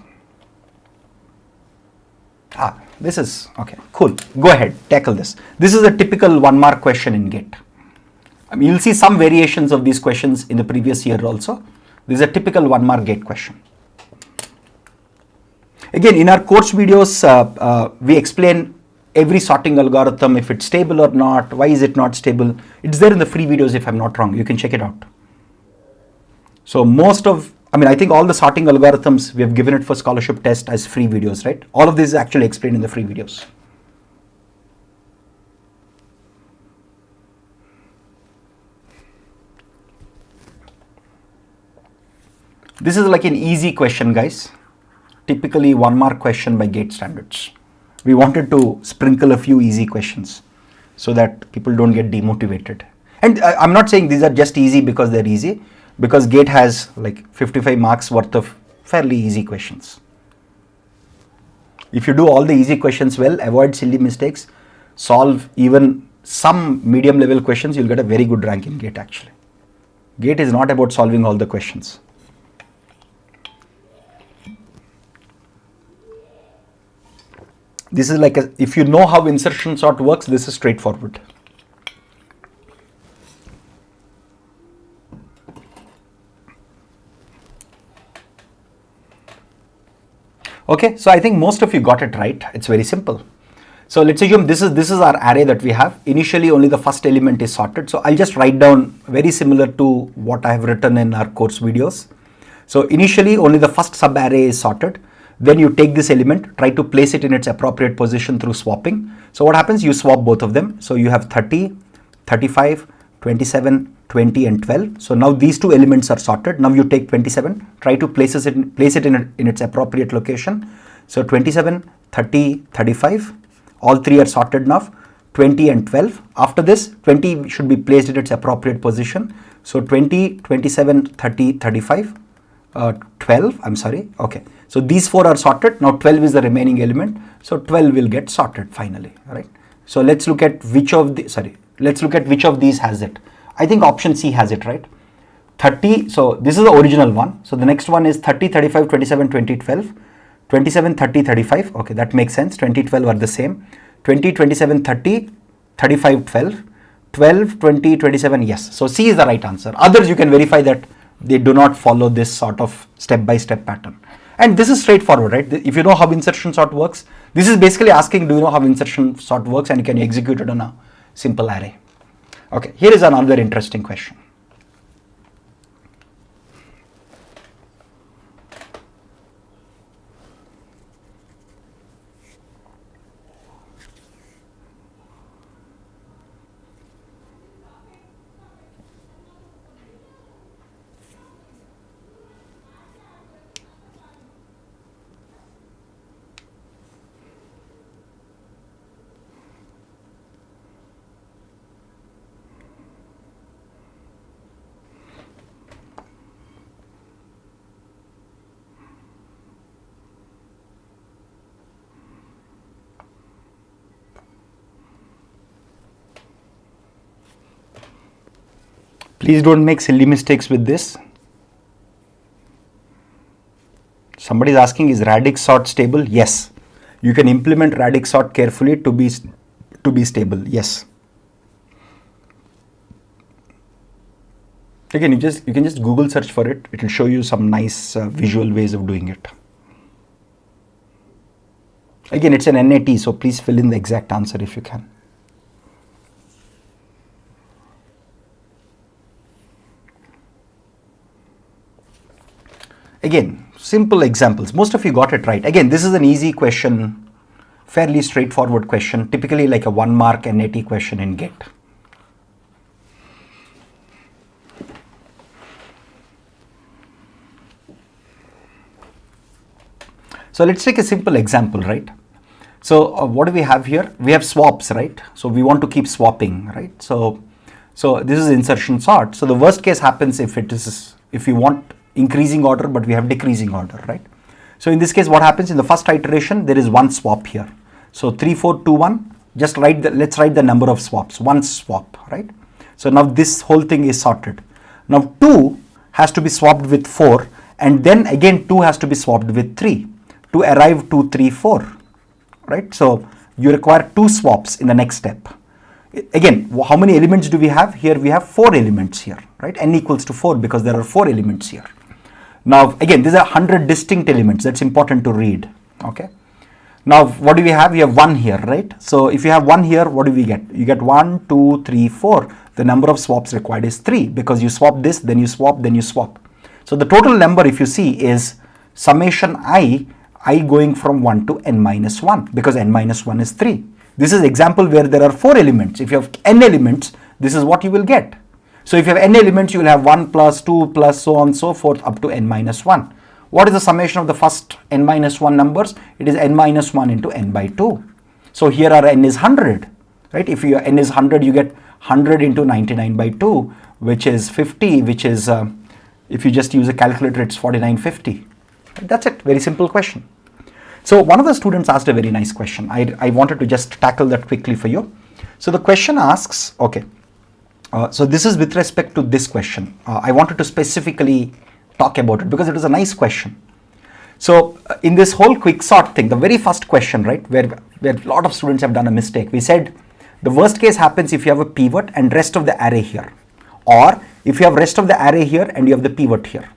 This is, okay, cool. Go ahead, tackle this. This is a typical 1-mark question in GATE. I mean, you'll see some variations of these questions in the previous year also. This is a typical 1-mark GATE question. Again, in our course videos, we explain every sorting algorithm, if it's stable or not, why is it not stable. It's there in the free videos if I'm not wrong. You can check it out. So most of I mean, I think all the sorting algorithms, we have given it for scholarship test as free videos, right? All of this is actually explained in the free videos. This is like an easy question, guys. Typically 1 mark question by GATE standards. We wanted to sprinkle a few easy questions so that people don't get demotivated. And I'm not saying these are just easy because they're easy, because GATE has like 55 marks worth of fairly easy questions. If you do all the easy questions well, avoid silly mistakes, solve even some medium level questions, you'll get a very good rank in GATE actually. GATE is not about solving all the questions. This is like, if you know how insertion sort works, this is straightforward. Okay, so I think most of you got it right. It's very simple. So let's assume this is our array that we have. Initially, only the first element is sorted. So I'll just write down very similar to what I have written in our course videos. So initially, only the first sub array is sorted. Then you take this element, try to place it in its appropriate position through swapping. So what happens? You swap both of them. So you have 30, 35, 27, 20 and 12. So now these two elements are sorted. Now you take 27, try to place it in its appropriate location. So 27, 30, 35, all three are sorted now. 20 and 12. After this, 20 should be placed in its appropriate position. So 20, 27, 30, 35, 12, I'm sorry. Okay. So these four are sorted. Now 12 is the remaining element. So 12 will get sorted finally, right? So let's look at which of these has it. I think option C has it, right? 30, so this is the original one. So the next one is 30, 35, 27, 20, 12, 27, 30, 35. Okay, that makes sense. 20, 12 are the same. 20, 27, 30, 35, 12, 12, 20, 27. Yes. So C is the right answer. Others you can verify that they do not follow this sort of step-by-step pattern. And this is straightforward, right? If you know how insertion sort works, this is basically asking, do you know how insertion sort works, and can you execute it on a simple array? Okay, here is another interesting question. Please don't make silly mistakes with this. Somebody is asking, is Radix sort stable? Yes. You can implement Radix sort carefully to be stable. Yes. Again, you can just Google search for it. It will show you some nice visual ways of doing it. Again, it's an NAT, so please fill in the exact answer if you can. Again, simple examples. Most of you got it right. Again, this is an easy question, fairly straightforward question, typically like a 1 mark NAT question in GATE. So let's take a simple example, right? So what do we have here? We have swaps, right? So we want to keep swapping, right? So this is insertion sort. So the worst case happens if we want increasing order, but we have decreasing order, right? So in this case, what happens in the first iteration, there is one swap here. So 3, 4, 2, 1, just let's write the number of swaps, one swap, right? So now this whole thing is sorted. Now 2 has to be swapped with 4, and then again 2 has to be swapped with 3 to arrive 2, 3, 4, right? So you require 2 swaps in the next step. Again, how many elements do we have? Here we have 4 elements here, right? N equals to 4 because there are 4 elements here. Now, again, these are 100 distinct elements. That's important to read, okay? Now, what do we have? We have 1 here, right? So if you have 1 here, what do we get? You get 1, 2, 3, 4. The number of swaps required is 3 because you swap this, then you swap, then you swap. So the total number, if you see, is summation I going from 1 to n minus 1, because n minus 1 is 3. This is example where there are 4 elements. If you have n elements, this is what you will get. So if you have n elements, you will have 1 plus 2 plus so on and so forth up to n minus 1. What is the summation of the first n minus 1 numbers? It is n minus 1 into n by 2. So here our n is 100, right? If your n is 100, you get 100 into 99 by 2, which is 50, which is, if you just use a calculator, it's 4950. That's it, very simple question. So one of the students asked a very nice question. I wanted to just tackle that quickly for you. So the question asks, okay, so this is with respect to this question. I wanted to specifically talk about it because it was a nice question. So in this whole quicksort thing, the very first question, right, where a lot of students have done a mistake, we said the worst case happens if you have a pivot and rest of the array here, or if you have rest of the array here and you have the pivot here.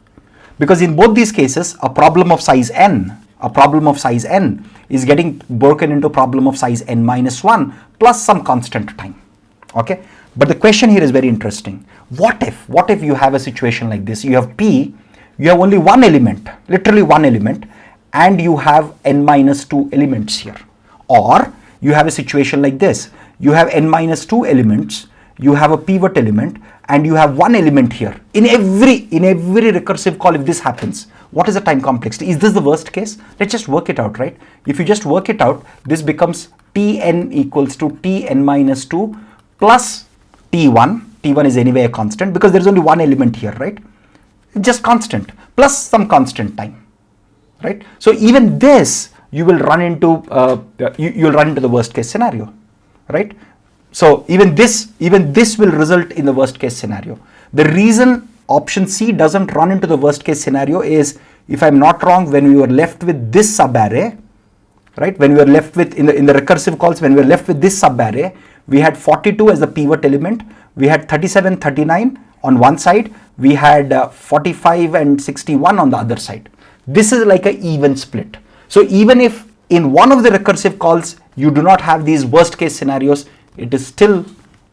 Because in both these cases, a problem of size n is getting broken into problem of size n minus 1 plus some constant time. Okay, but the question here is very interesting. What if you have a situation like this? You have P, you have only one element, literally one element, and you have n minus 2 elements here. Or you have a situation like this. You have n minus 2 elements, you have a pivot element, and you have one element here. In every recursive call, if this happens, what is the time complexity? Is this the worst case? Let's just work it out, right? If you just work it out, this becomes Tn equals to Tn minus 2 plus T1. T1 is anyway a constant because there is only one element here, right? Just constant plus some constant time, right? So even this you will run into you'll run into the worst case scenario, right? So even this will result in the worst case scenario. The reason option C doesn't run into the worst case scenario is, if I'm not wrong, when we were left with this subarray, right? When we were left with in the recursive calls, when we were left with this subarray, we had 42 as the pivot element, we had 37, 39 on one side, we had 45 and 61 on the other side. This is like an even split. So even if in one of the recursive calls you do not have these worst case scenarios, it is still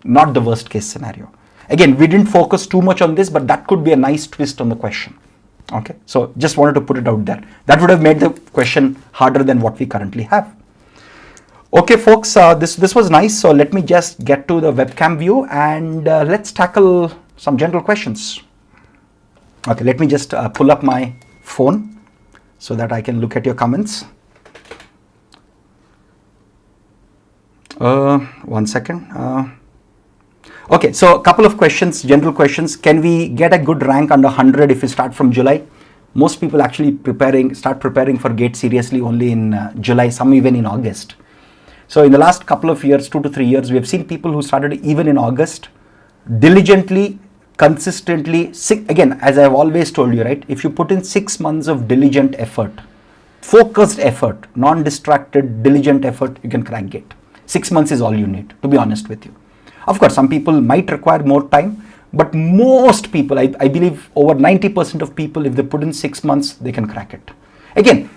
not the worst case scenario. Again, we didn't focus too much on this, but that could be a nice twist on the question. Okay, so just wanted to put it out there. That would have made the question harder than what we currently have. Okay, folks, this was nice. So let me just get to the webcam view and let's tackle some general questions. Okay, let me just pull up my phone so that I can look at your comments. One second. Okay, so a couple of questions, general questions. Can we get a good rank under 100 if we start from July? Most people actually start preparing for GATE seriously only in July, some even in August. So in the last couple of years, 2 to 3 years, we have seen people who started even in August, diligently, consistently. Again, as I've always told you, right? If you put in 6 months of diligent effort, focused effort, non-distracted, diligent effort, you can crack GATE. 6 months is all you need, to be honest with you. Of course, some people might require more time, but most people, I believe over 90% of people, if they put in 6 months, they can crack it. Again,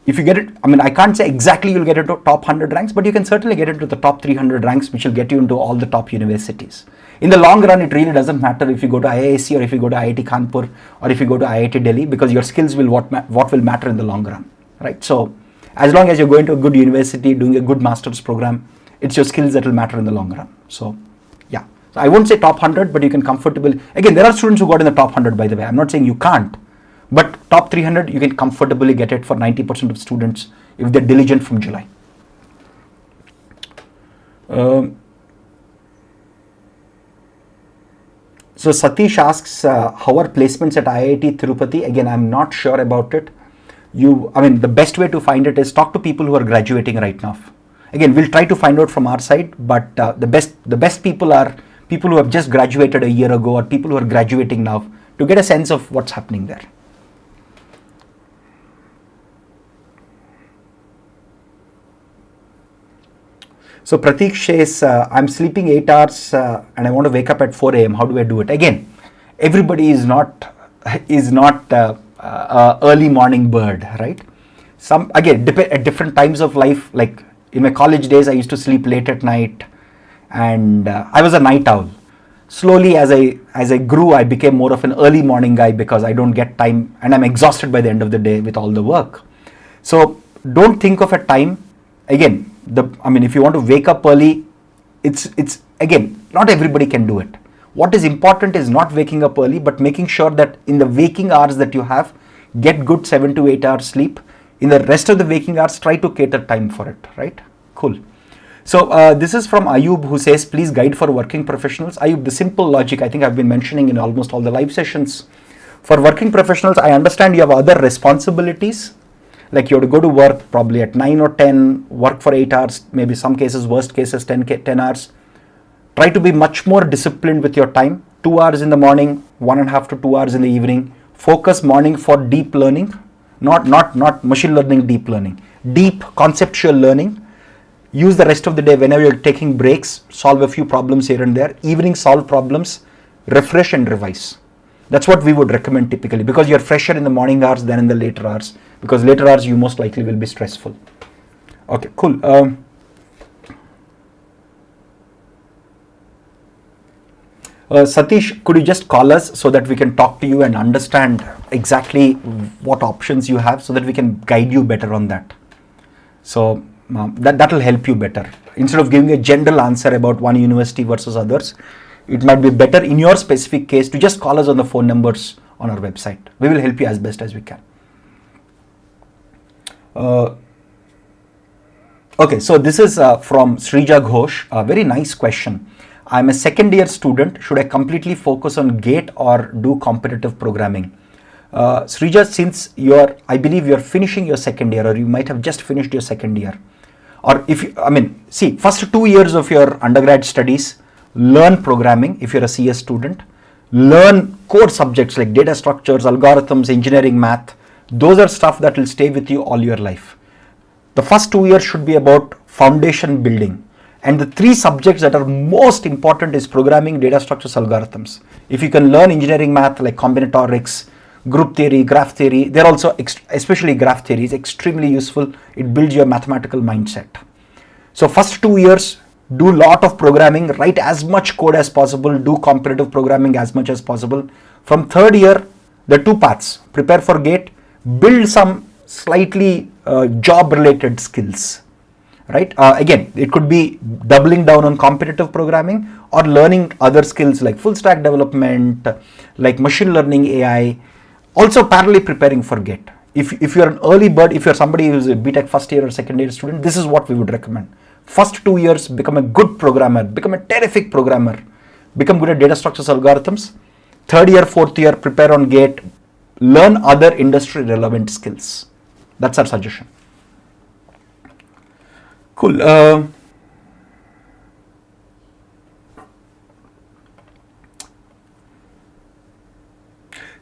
if you get it, I mean, I can't say exactly you'll get into top 100 ranks, but you can certainly get into the top 300 ranks, which will get you into all the top universities. In the long run, it really doesn't matter if you go to IISc or if you go to IIT Kanpur or if you go to IIT Delhi, because your skills will what will matter in the long run, right? So as long as you're going to a good university, doing a good master's program, it's your skills that will matter in the long run. So yeah, so I won't say top 100, but you can comfortably, again, there are students who got in the top 100, by the way. I'm not saying you can't, but top 300, you can comfortably get it for 90% of students if they're diligent from July. So Satish asks, how are placements at Iit Tirupati? Again, I'm not sure about it. The best way to find it is talk to people who are graduating right now. Again, we'll try to find out from our side, but the best people are people who have just graduated a year ago or people who are graduating now, to get a sense of what's happening there. So Pratik says, I'm sleeping 8 hours and I want to wake up at 4 a.m. How do I do it? Again, everybody is not early morning bird, right? Some, again, at different times of life, like in my college days, I used to sleep late at night and I was a night owl. Slowly, as as I grew, I became more of an early morning guy because I don't get time and I'm exhausted by the end of the day with all the work. So don't think of a time. Again, if you want to wake up early, it's again, not everybody can do it. What is important is not waking up early, but making sure that in the waking hours that you have, get good 7 to 8 hours sleep. In the rest of the waking hours, try to cater time for it, right? Cool. So this is from Ayub, who says, please guide for working professionals. Ayub, the simple logic, I think I've been mentioning in almost all the live sessions. For working professionals, I understand you have other responsibilities, like you have to go to work probably at 9 or 10, work for 8 hours, maybe some cases, worst cases, 10 hours. Try to be much more disciplined with your time. 2 hours in the morning, 1.5 to 2 hours in the evening. Focus morning for deep learning, not machine learning, deep learning. Deep conceptual learning. Use the rest of the day whenever you're taking breaks, solve a few problems here and there. Evening, solve problems, refresh and revise. That's what we would recommend typically, because you're fresher in the morning hours than in the later hours, because later hours you most likely will be stressful. Okay, cool. Satish, could you just call us so that we can talk to you and understand exactly what options you have so that we can guide you better on that? So that will help you better. Instead of giving a general answer about one university versus others, it might be better in your specific case to just call us on the phone numbers on our website. We will help you as best as we can. Okay, so this is from Srija Ghosh, a very nice question. I'm a second year student. Should I completely focus on GATE or do competitive programming? Srija, since I believe you're finishing your second year, or you might have just finished your second year. Or first 2 years of your undergrad studies, learn programming if you're a CS student. Learn core subjects like data structures, algorithms, engineering, math. Those are stuff that will stay with you all your life. The first 2 years should be about foundation building. And the 3 subjects that are most important is programming, data structures, algorithms. If you can learn engineering math like combinatorics, group theory, graph theory, they're also, especially graph theory, is extremely useful. It builds your mathematical mindset. So first 2 years, do a lot of programming, write as much code as possible, do competitive programming as much as possible. From third year, there are 2 paths. Prepare for GATE, build some slightly job-related skills. Right? Again, it could be doubling down on competitive programming or learning other skills like full stack development, like machine learning, AI. Also parallelly preparing for GATE. If you're an early bird, if you're somebody who's a BTech first year or second year student, this is what we would recommend. First 2 years, become a good programmer, become a terrific programmer, become good at data structures, algorithms. Third year, fourth year, prepare on GATE, learn other industry relevant skills. That's our suggestion. Cool.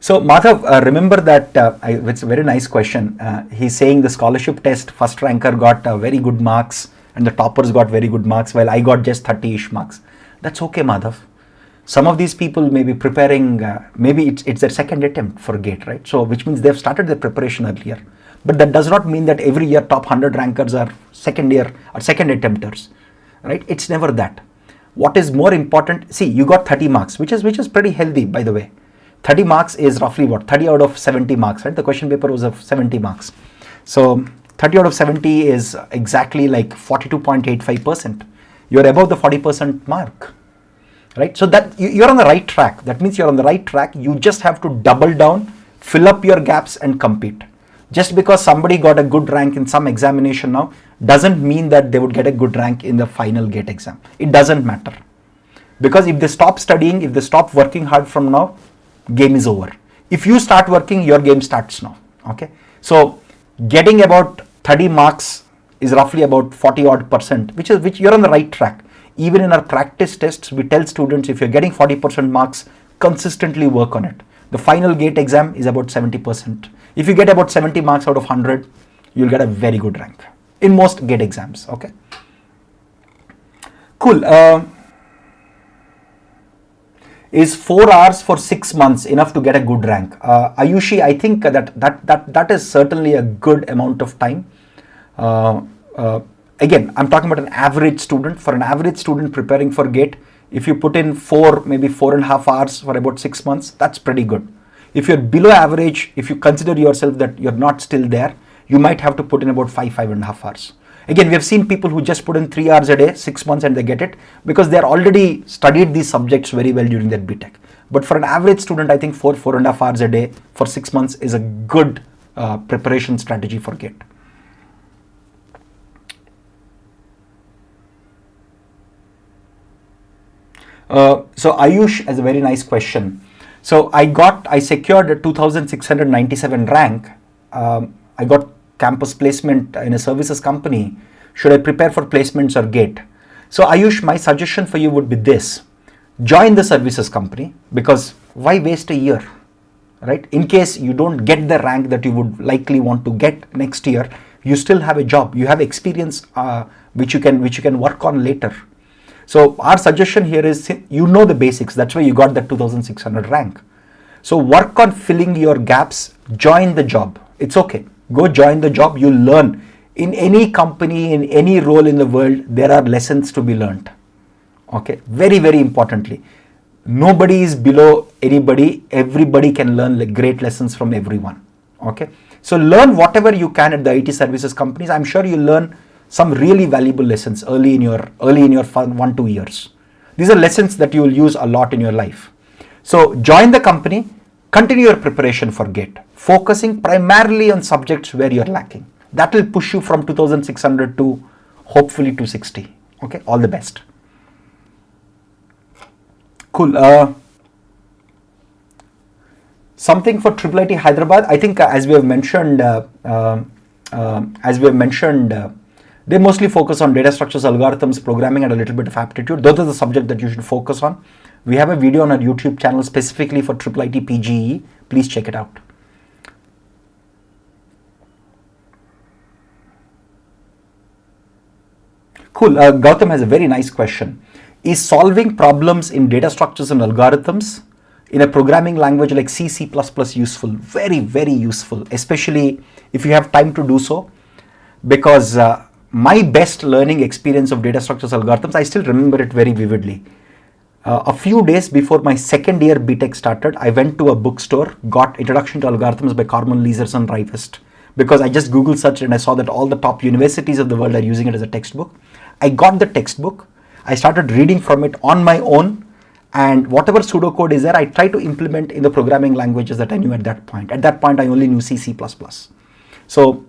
So Madhav, remember that it's a very nice question. He's saying the scholarship test, first ranker got very good marks and the toppers got very good marks while I got just 30-ish marks. That's okay, Madhav. Some of these people may be preparing, maybe it's their second attempt for GATE, right? So which means they've started their preparation earlier. But that does not mean that every year top 100 rankers are second year or second attempters, right? It's never that. What is more important, see, you got 30 marks, which is pretty healthy, by the way. 30 marks is roughly what? 30 out of 70 marks, right? The question paper was of 70 marks. So 30 out of 70 is exactly like 42.85%. You're above the 40% mark, right? So that you're on the right track. That means you're on the right track. You just have to double down, fill up your gaps and compete. Just because somebody got a good rank in some examination now doesn't mean that they would get a good rank in the final GATE exam. It doesn't matter. Because if they stop studying, if they stop working hard from now, game is over. If you start working, your game starts now. Okay. So getting about 30 marks is roughly about 40% which you're on the right track. Even in our practice tests, we tell students if you're getting 40% marks, consistently work on it. The final GATE exam is about 70%. If you get about 70 marks out of 100, you'll get a very good rank in most GATE exams. Okay. Cool. Is 4 hours for 6 months enough to get a good rank? Ayushi, I think that is certainly a good amount of time. Again, I'm talking about an average student. For an average student preparing for GATE, If you put in maybe 4.5 hours for about 6 months, that's pretty good. If you're below average, if you consider yourself that you're not still there, you might have to put in about 5.5 hours. Again, we have seen people who just put in 3 hours a day, 6 months, and they get it because they're already studied these subjects very well during their BTech. But for an average student, I think 4.5 hours a day for 6 months is a good preparation strategy for GATE. So Ayush has a very nice question. So I secured a 2697 rank. I got campus placement in a services company. Should I prepare for placements or GATE? So Ayush, my suggestion for you would be this. Join the services company, because why waste a year, right? In case you don't get the rank that you would likely want to get next year, you still have a job. You have experience which you can work on later. So our suggestion here is, you know the basics. That's why you got that 2600 rank. So work on filling your gaps. Join the job. It's okay. Go join the job. You'll learn. In any company, in any role in the world, there are lessons to be learned. Okay, very, very importantly, nobody is below anybody. Everybody can learn great lessons from everyone. Okay, so learn whatever you can at the IT services companies. I'm sure you'll learn some really valuable lessons early in your 1-2 years. These are lessons that you will use a lot in your life. So join the company, continue your preparation for GATE, focusing primarily on subjects where you're lacking. That will push you from 2600 to hopefully 260. Okay, all the best. Cool. Something for IIIT Hyderabad. I think as we have mentioned, they mostly focus on data structures, algorithms, programming, and a little bit of aptitude. Those are the subjects that you should focus on. We have a video on our YouTube channel specifically for IIIT PGE. Please check it out. Cool. Gautam has a very nice question. Is solving problems in data structures and algorithms in a programming language like C, C++ useful? Very, very useful, especially if you have time to do so. Because my best learning experience of data structures algorithms, I still remember it very vividly. A few days before my second year BTech started, I went to a bookstore, got Introduction to Algorithms by Carmen Leeserson Rivest, because I just Google searched and I saw that all the top universities of the world are using it as a textbook. I got the textbook. I started reading from it on my own, and whatever pseudocode is there, I try to implement in the programming languages that I knew at that point. At that point, I only knew C, C++. So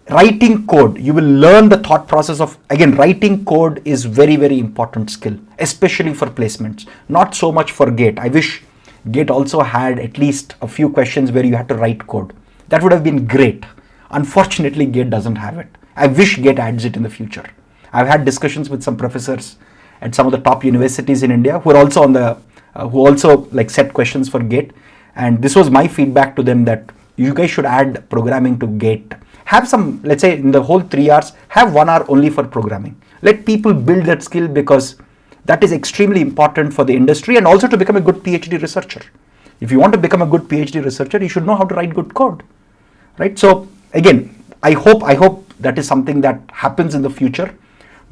writing code, you will learn the thought process of, again, writing code is very, very important skill, especially for placements, not so much for GATE. I wish GATE also had at least a few questions where you had to write code. That would have been great. Unfortunately, GATE doesn't have it. I wish GATE adds it in the future. I've had discussions with some professors at some of the top universities in India who are also on the, who also like set questions for GATE. And this was my feedback to them, that you guys should add programming to GATE. Have some, let's say in the whole 3 hours, have 1 hour only for programming. Let people build that skill, because that is extremely important for the industry and also to become a good PhD researcher. If you want to become a good PhD researcher, you should know how to write good code, right? So again, I hope that is something that happens in the future.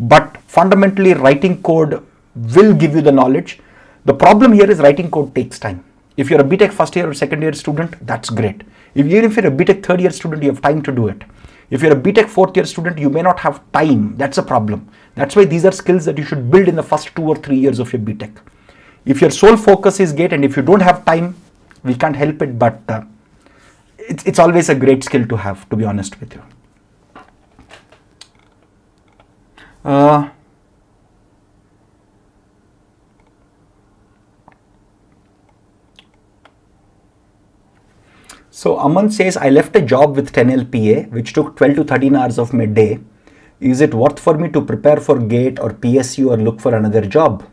But fundamentally, writing code will give you the knowledge. The problem here is writing code takes time. If you're a BTech first year or second year student, that's great. Even if you're a BTech third year student, you have time to do it. If you're a BTech fourth year student, you may not have time. That's a problem. That's why these are skills that you should build in the first 2 or 3 years of your BTech. If your sole focus is GATE and if you don't have time, we can't help it, but it's always a great skill to have, to be honest with you. So Aman says, I left a job with 10 LPA, which took 12 to 13 hours of my day. Is it worth for me to prepare for GATE or PSU or look for another job?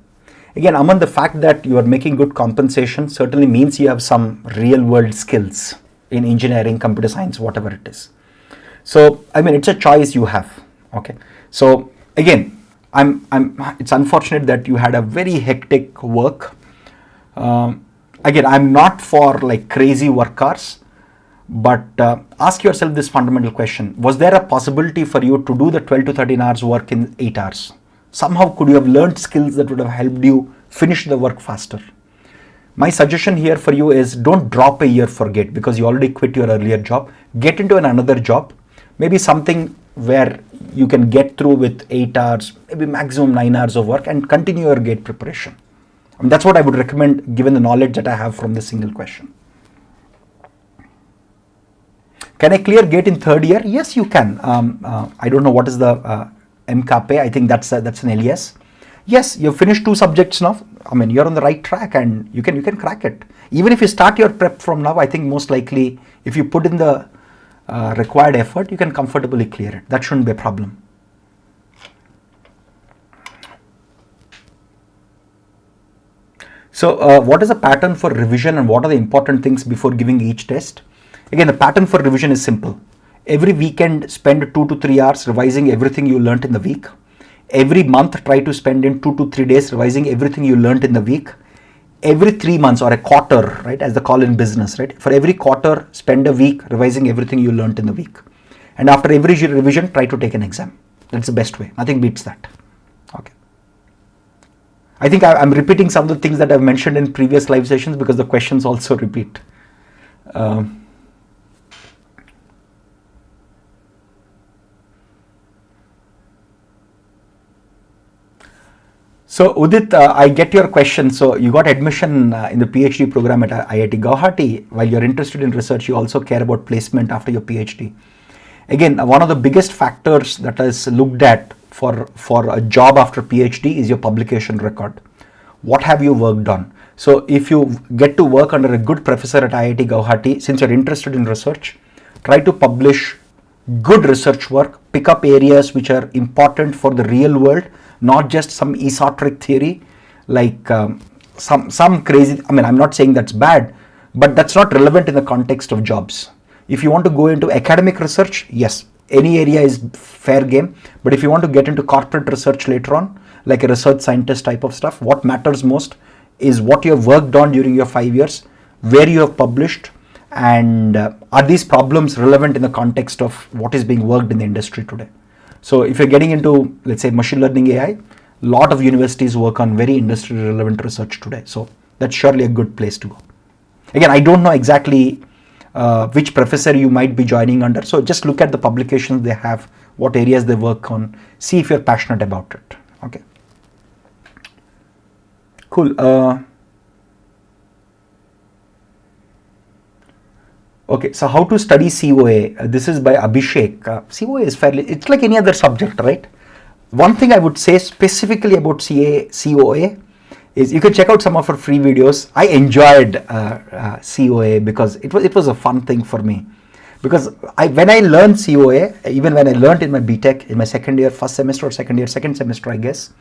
Again, Aman, the fact that you are making good compensation certainly means you have some real world skills in engineering, computer science, whatever it is. So, I mean, it's a choice you have. Okay. So again, it's unfortunate that you had a very hectic work. Again, I'm not for like crazy work hours, but ask yourself this fundamental question. Was there a possibility for you to do the 12 to 13 hours work in 8 hours? Somehow could you have learned skills that would have helped you finish the work faster. My suggestion here for you is don't drop a year for GATE because you already quit your earlier job. Get into another job, maybe something where you can get through with 8 hours, maybe maximum 9 hours of work and continue your GATE preparation. I mean, that's what I would recommend given the knowledge that I have from this single question. Can I clear GATE in third year? Yes, you can. I don't know what is the MKP. I think that's an LES. Yes, you've finished 2 subjects now. I mean, you're on the right track and you can crack it. Even if you start your prep from now, I think most likely if you put in the required effort, you can comfortably clear it. That shouldn't be a problem. So what is the pattern for revision and what are the important things before giving each test? Again, the pattern for revision is simple. Every weekend, spend 2 to 3 hours revising everything you learnt in the week. Every month, try to spend in 2 to 3 days revising everything you learnt in the week. Every 3 months or a quarter, right, as they call in business, right? For every quarter, spend a week revising everything you learnt in the week. And after every revision, try to take an exam. That's the best way. Nothing beats that. Okay. I think I'm repeating some of the things that I've mentioned in previous live sessions because the questions also repeat. So Udit, I get your question. So you got admission in the PhD program at IIT Guwahati. While you're interested in research, you also care about placement after your PhD. Again, one of the biggest factors that is looked at for a job after PhD is your publication record. What have you worked on? So if you get to work under a good professor at IIT Guwahati, since you're interested in research, try to publish good research work, pick up areas which are important for the real world, not just some esoteric theory like some crazy, I mean, I'm not saying that's bad, but that's not relevant in the context of jobs. If you want to go into academic research, yes, any area is fair game. But if you want to get into corporate research later on, like a research scientist type of stuff, what matters most is what you have worked on during your 5 years, where you have published, and are these problems relevant in the context of what is being worked in the industry today. So if you're getting into, let's say, machine learning AI, a lot of universities work on very industry relevant research today. So that's surely a good place to go. Again, I don't know exactly which professor you might be joining under. So just look at the publications they have, what areas they work on, see if you're passionate about it. Okay. Cool. Okay, so how to study COA? This is by Abhishek. COA is it's like any other subject, right? One thing I would say specifically about COA is you can check out some of our free videos. I enjoyed COA because it was a fun thing for me. Because when I learned COA, even when I learned in my BTech, in my second year, first semester or second semester, I guess,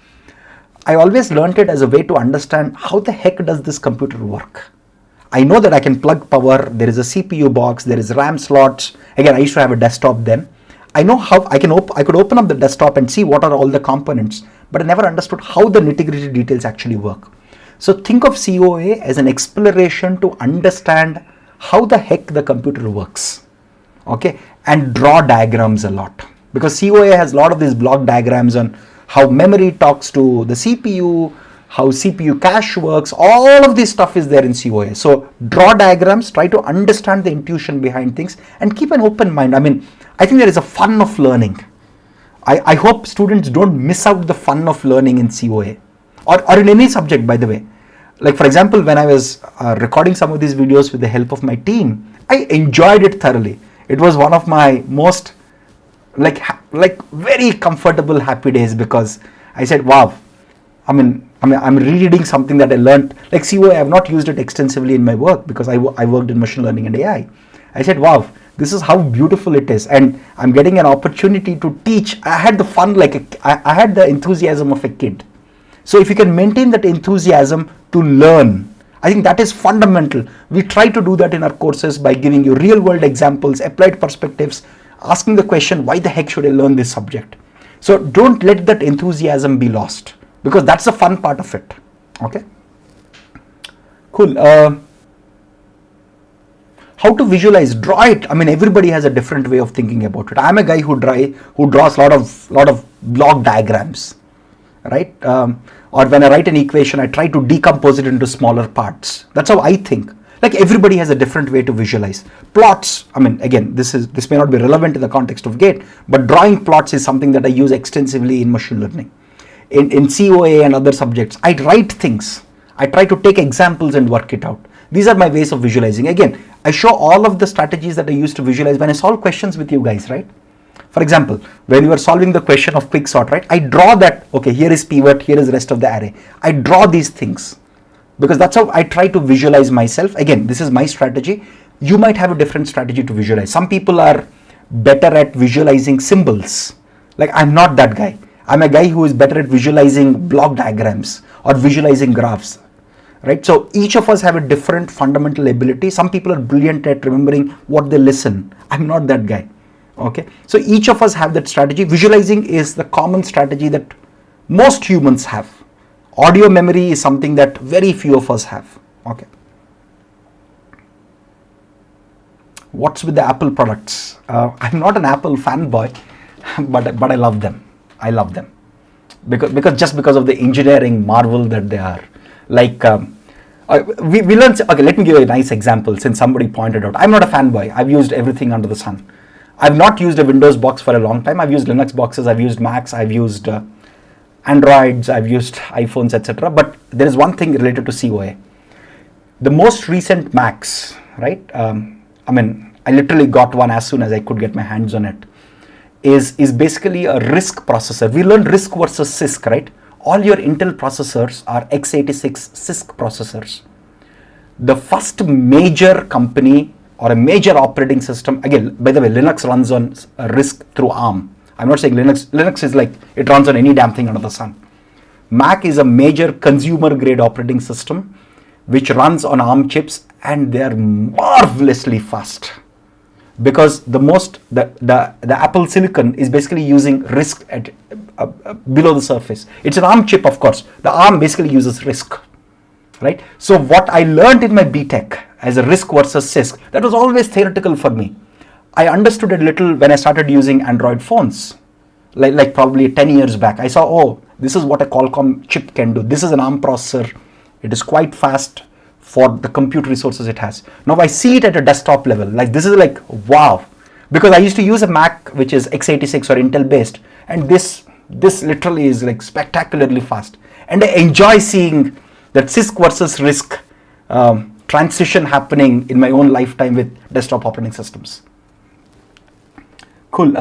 I always learned it as a way to understand how the heck does this computer work. I know that I can plug power, there is a CPU box, there is RAM slots. Again, I used to have a desktop then. I know how I could open up the desktop and see what are all the components, but I never understood how the nitty-gritty details actually work. So think of COA as an exploration to understand how the heck the computer works. Okay, and draw diagrams a lot, because COA has a lot of these block diagrams on how memory talks to the CPU, how CPU cache works. All of this stuff is there in COA. So draw diagrams, try to understand the intuition behind things, and keep an open mind. I mean, I think there is a fun of learning. I hope students don't miss out the fun of learning in COA or in any subject, by the way. Like, for example, when I was recording some of these videos with the help of my team, I enjoyed it thoroughly. It was one of my most like very comfortable happy days, because I said, wow, I'm rereading something that I learned. Like COA, I have not used it extensively in my work because I worked in machine learning and AI. I said, wow, this is how beautiful it is, and I'm getting an opportunity to teach. I had the fun, I had the enthusiasm of a kid. So if you can maintain that enthusiasm to learn, I think that is fundamental. We try to do that in our courses by giving you real world examples, applied perspectives, asking the question, why the heck should I learn this subject? So don't let that enthusiasm be lost, because that's the fun part of it. Okay, cool. How to visualize? Draw it. I mean, everybody has a different way of thinking about it. I'm a guy who draws a lot of block diagrams. right? Or when I write an equation, I try to decompose it into smaller parts. That's how I think. Like everybody has a different way to visualize. Plots, I mean, again, this may not be relevant in the context of Gate, but drawing plots is something that I use extensively in machine learning. In COA and other subjects, I write things. I try to take examples and work it out. These are my ways of visualizing. Again, I show all of the strategies that I use to visualize when I solve questions with you guys, right? For example, when you are solving the question of quick sort, right? I draw that, okay, here is pivot, here is the rest of the array. I draw these things because that's how I try to visualize myself. Again, this is my strategy. You might have a different strategy to visualize. Some people are better at visualizing symbols. Like I'm not that guy. I'm a guy who is better at visualizing block diagrams or visualizing graphs, right? So each of us have a different fundamental ability. Some people are brilliant at remembering what they listen. I'm not that guy. Okay, so each of us have that strategy. Visualizing is the common strategy that most humans have. Audio memory is something that very few of us have. Okay. What's with the Apple products? I'm not an Apple fanboy, but I love them. I love them because of the engineering marvel that they are. Like we learned. Okay, let me give you a nice example. Since somebody pointed out, I'm not a fanboy. I've used everything under the sun. I've not used a Windows box for a long time. I've used Linux boxes, I've used Macs, I've used Androids, I've used iPhones, etc. But there is one thing related to COA. The most recent Macs, right? I mean, I literally got one as soon as I could get my hands on it. Is basically a RISC processor. We learned RISC versus CISC, right? All your Intel processors are x86 CISC processors. The first major company or a major operating system, again, by the way, Linux runs on RISC through ARM. I'm not saying Linux is like, it runs on any damn thing under the sun. Mac is a major consumer grade operating system which runs on ARM chips, and they're marvelously fast because the Apple silicon is basically using RISC at below the surface. It's an ARM chip, of course. The ARM basically uses RISC, right? So what I learned in my BTech as a RISC versus CISC, that was always theoretical for me. I understood it a little when I started using Android phones, like probably 10 years back. I saw, oh, this is what a Qualcomm chip can do. This is an ARM processor. It is quite fast for the compute resources it has. Now I see it at a desktop level. Like this is like, wow. Because I used to use a Mac which is x86 or Intel based, and this literally is like spectacularly fast. And I enjoy seeing that CISC versus RISC transition happening in my own lifetime with desktop operating systems. Cool.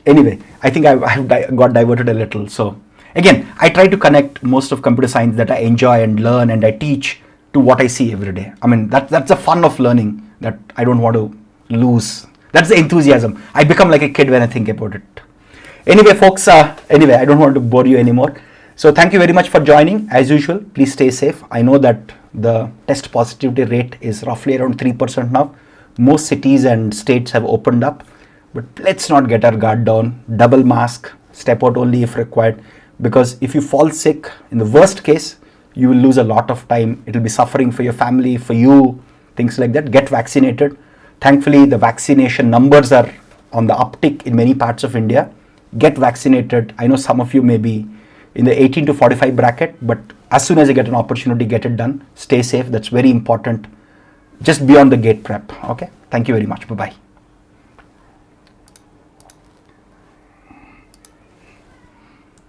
Anyway, I think I've got diverted a little. So again, I try to connect most of computer science that I enjoy and learn and I teach to what I see every day. I mean, that's the fun of learning that I don't want to lose. That's the enthusiasm. I become like a kid when I think about it. Anyway, folks, anyway, I don't want to bore you anymore. So thank you very much for joining. As usual, please stay safe. I know that the test positivity rate is roughly around 3% now. Most cities and states have opened up, but let's not get our guard down. Double mask, step out only if required, because if you fall sick, in the worst case, you will lose a lot of time. It will be suffering for your family, for you, things like that. Get vaccinated. Thankfully, the vaccination numbers are on the uptick in many parts of India. Get vaccinated. I know some of you may be in the 18 to 45 bracket, but as soon as you get an opportunity, get it done. Stay safe. That's very important. Just beyond the gate prep. Okay. Thank you very much. Bye-bye.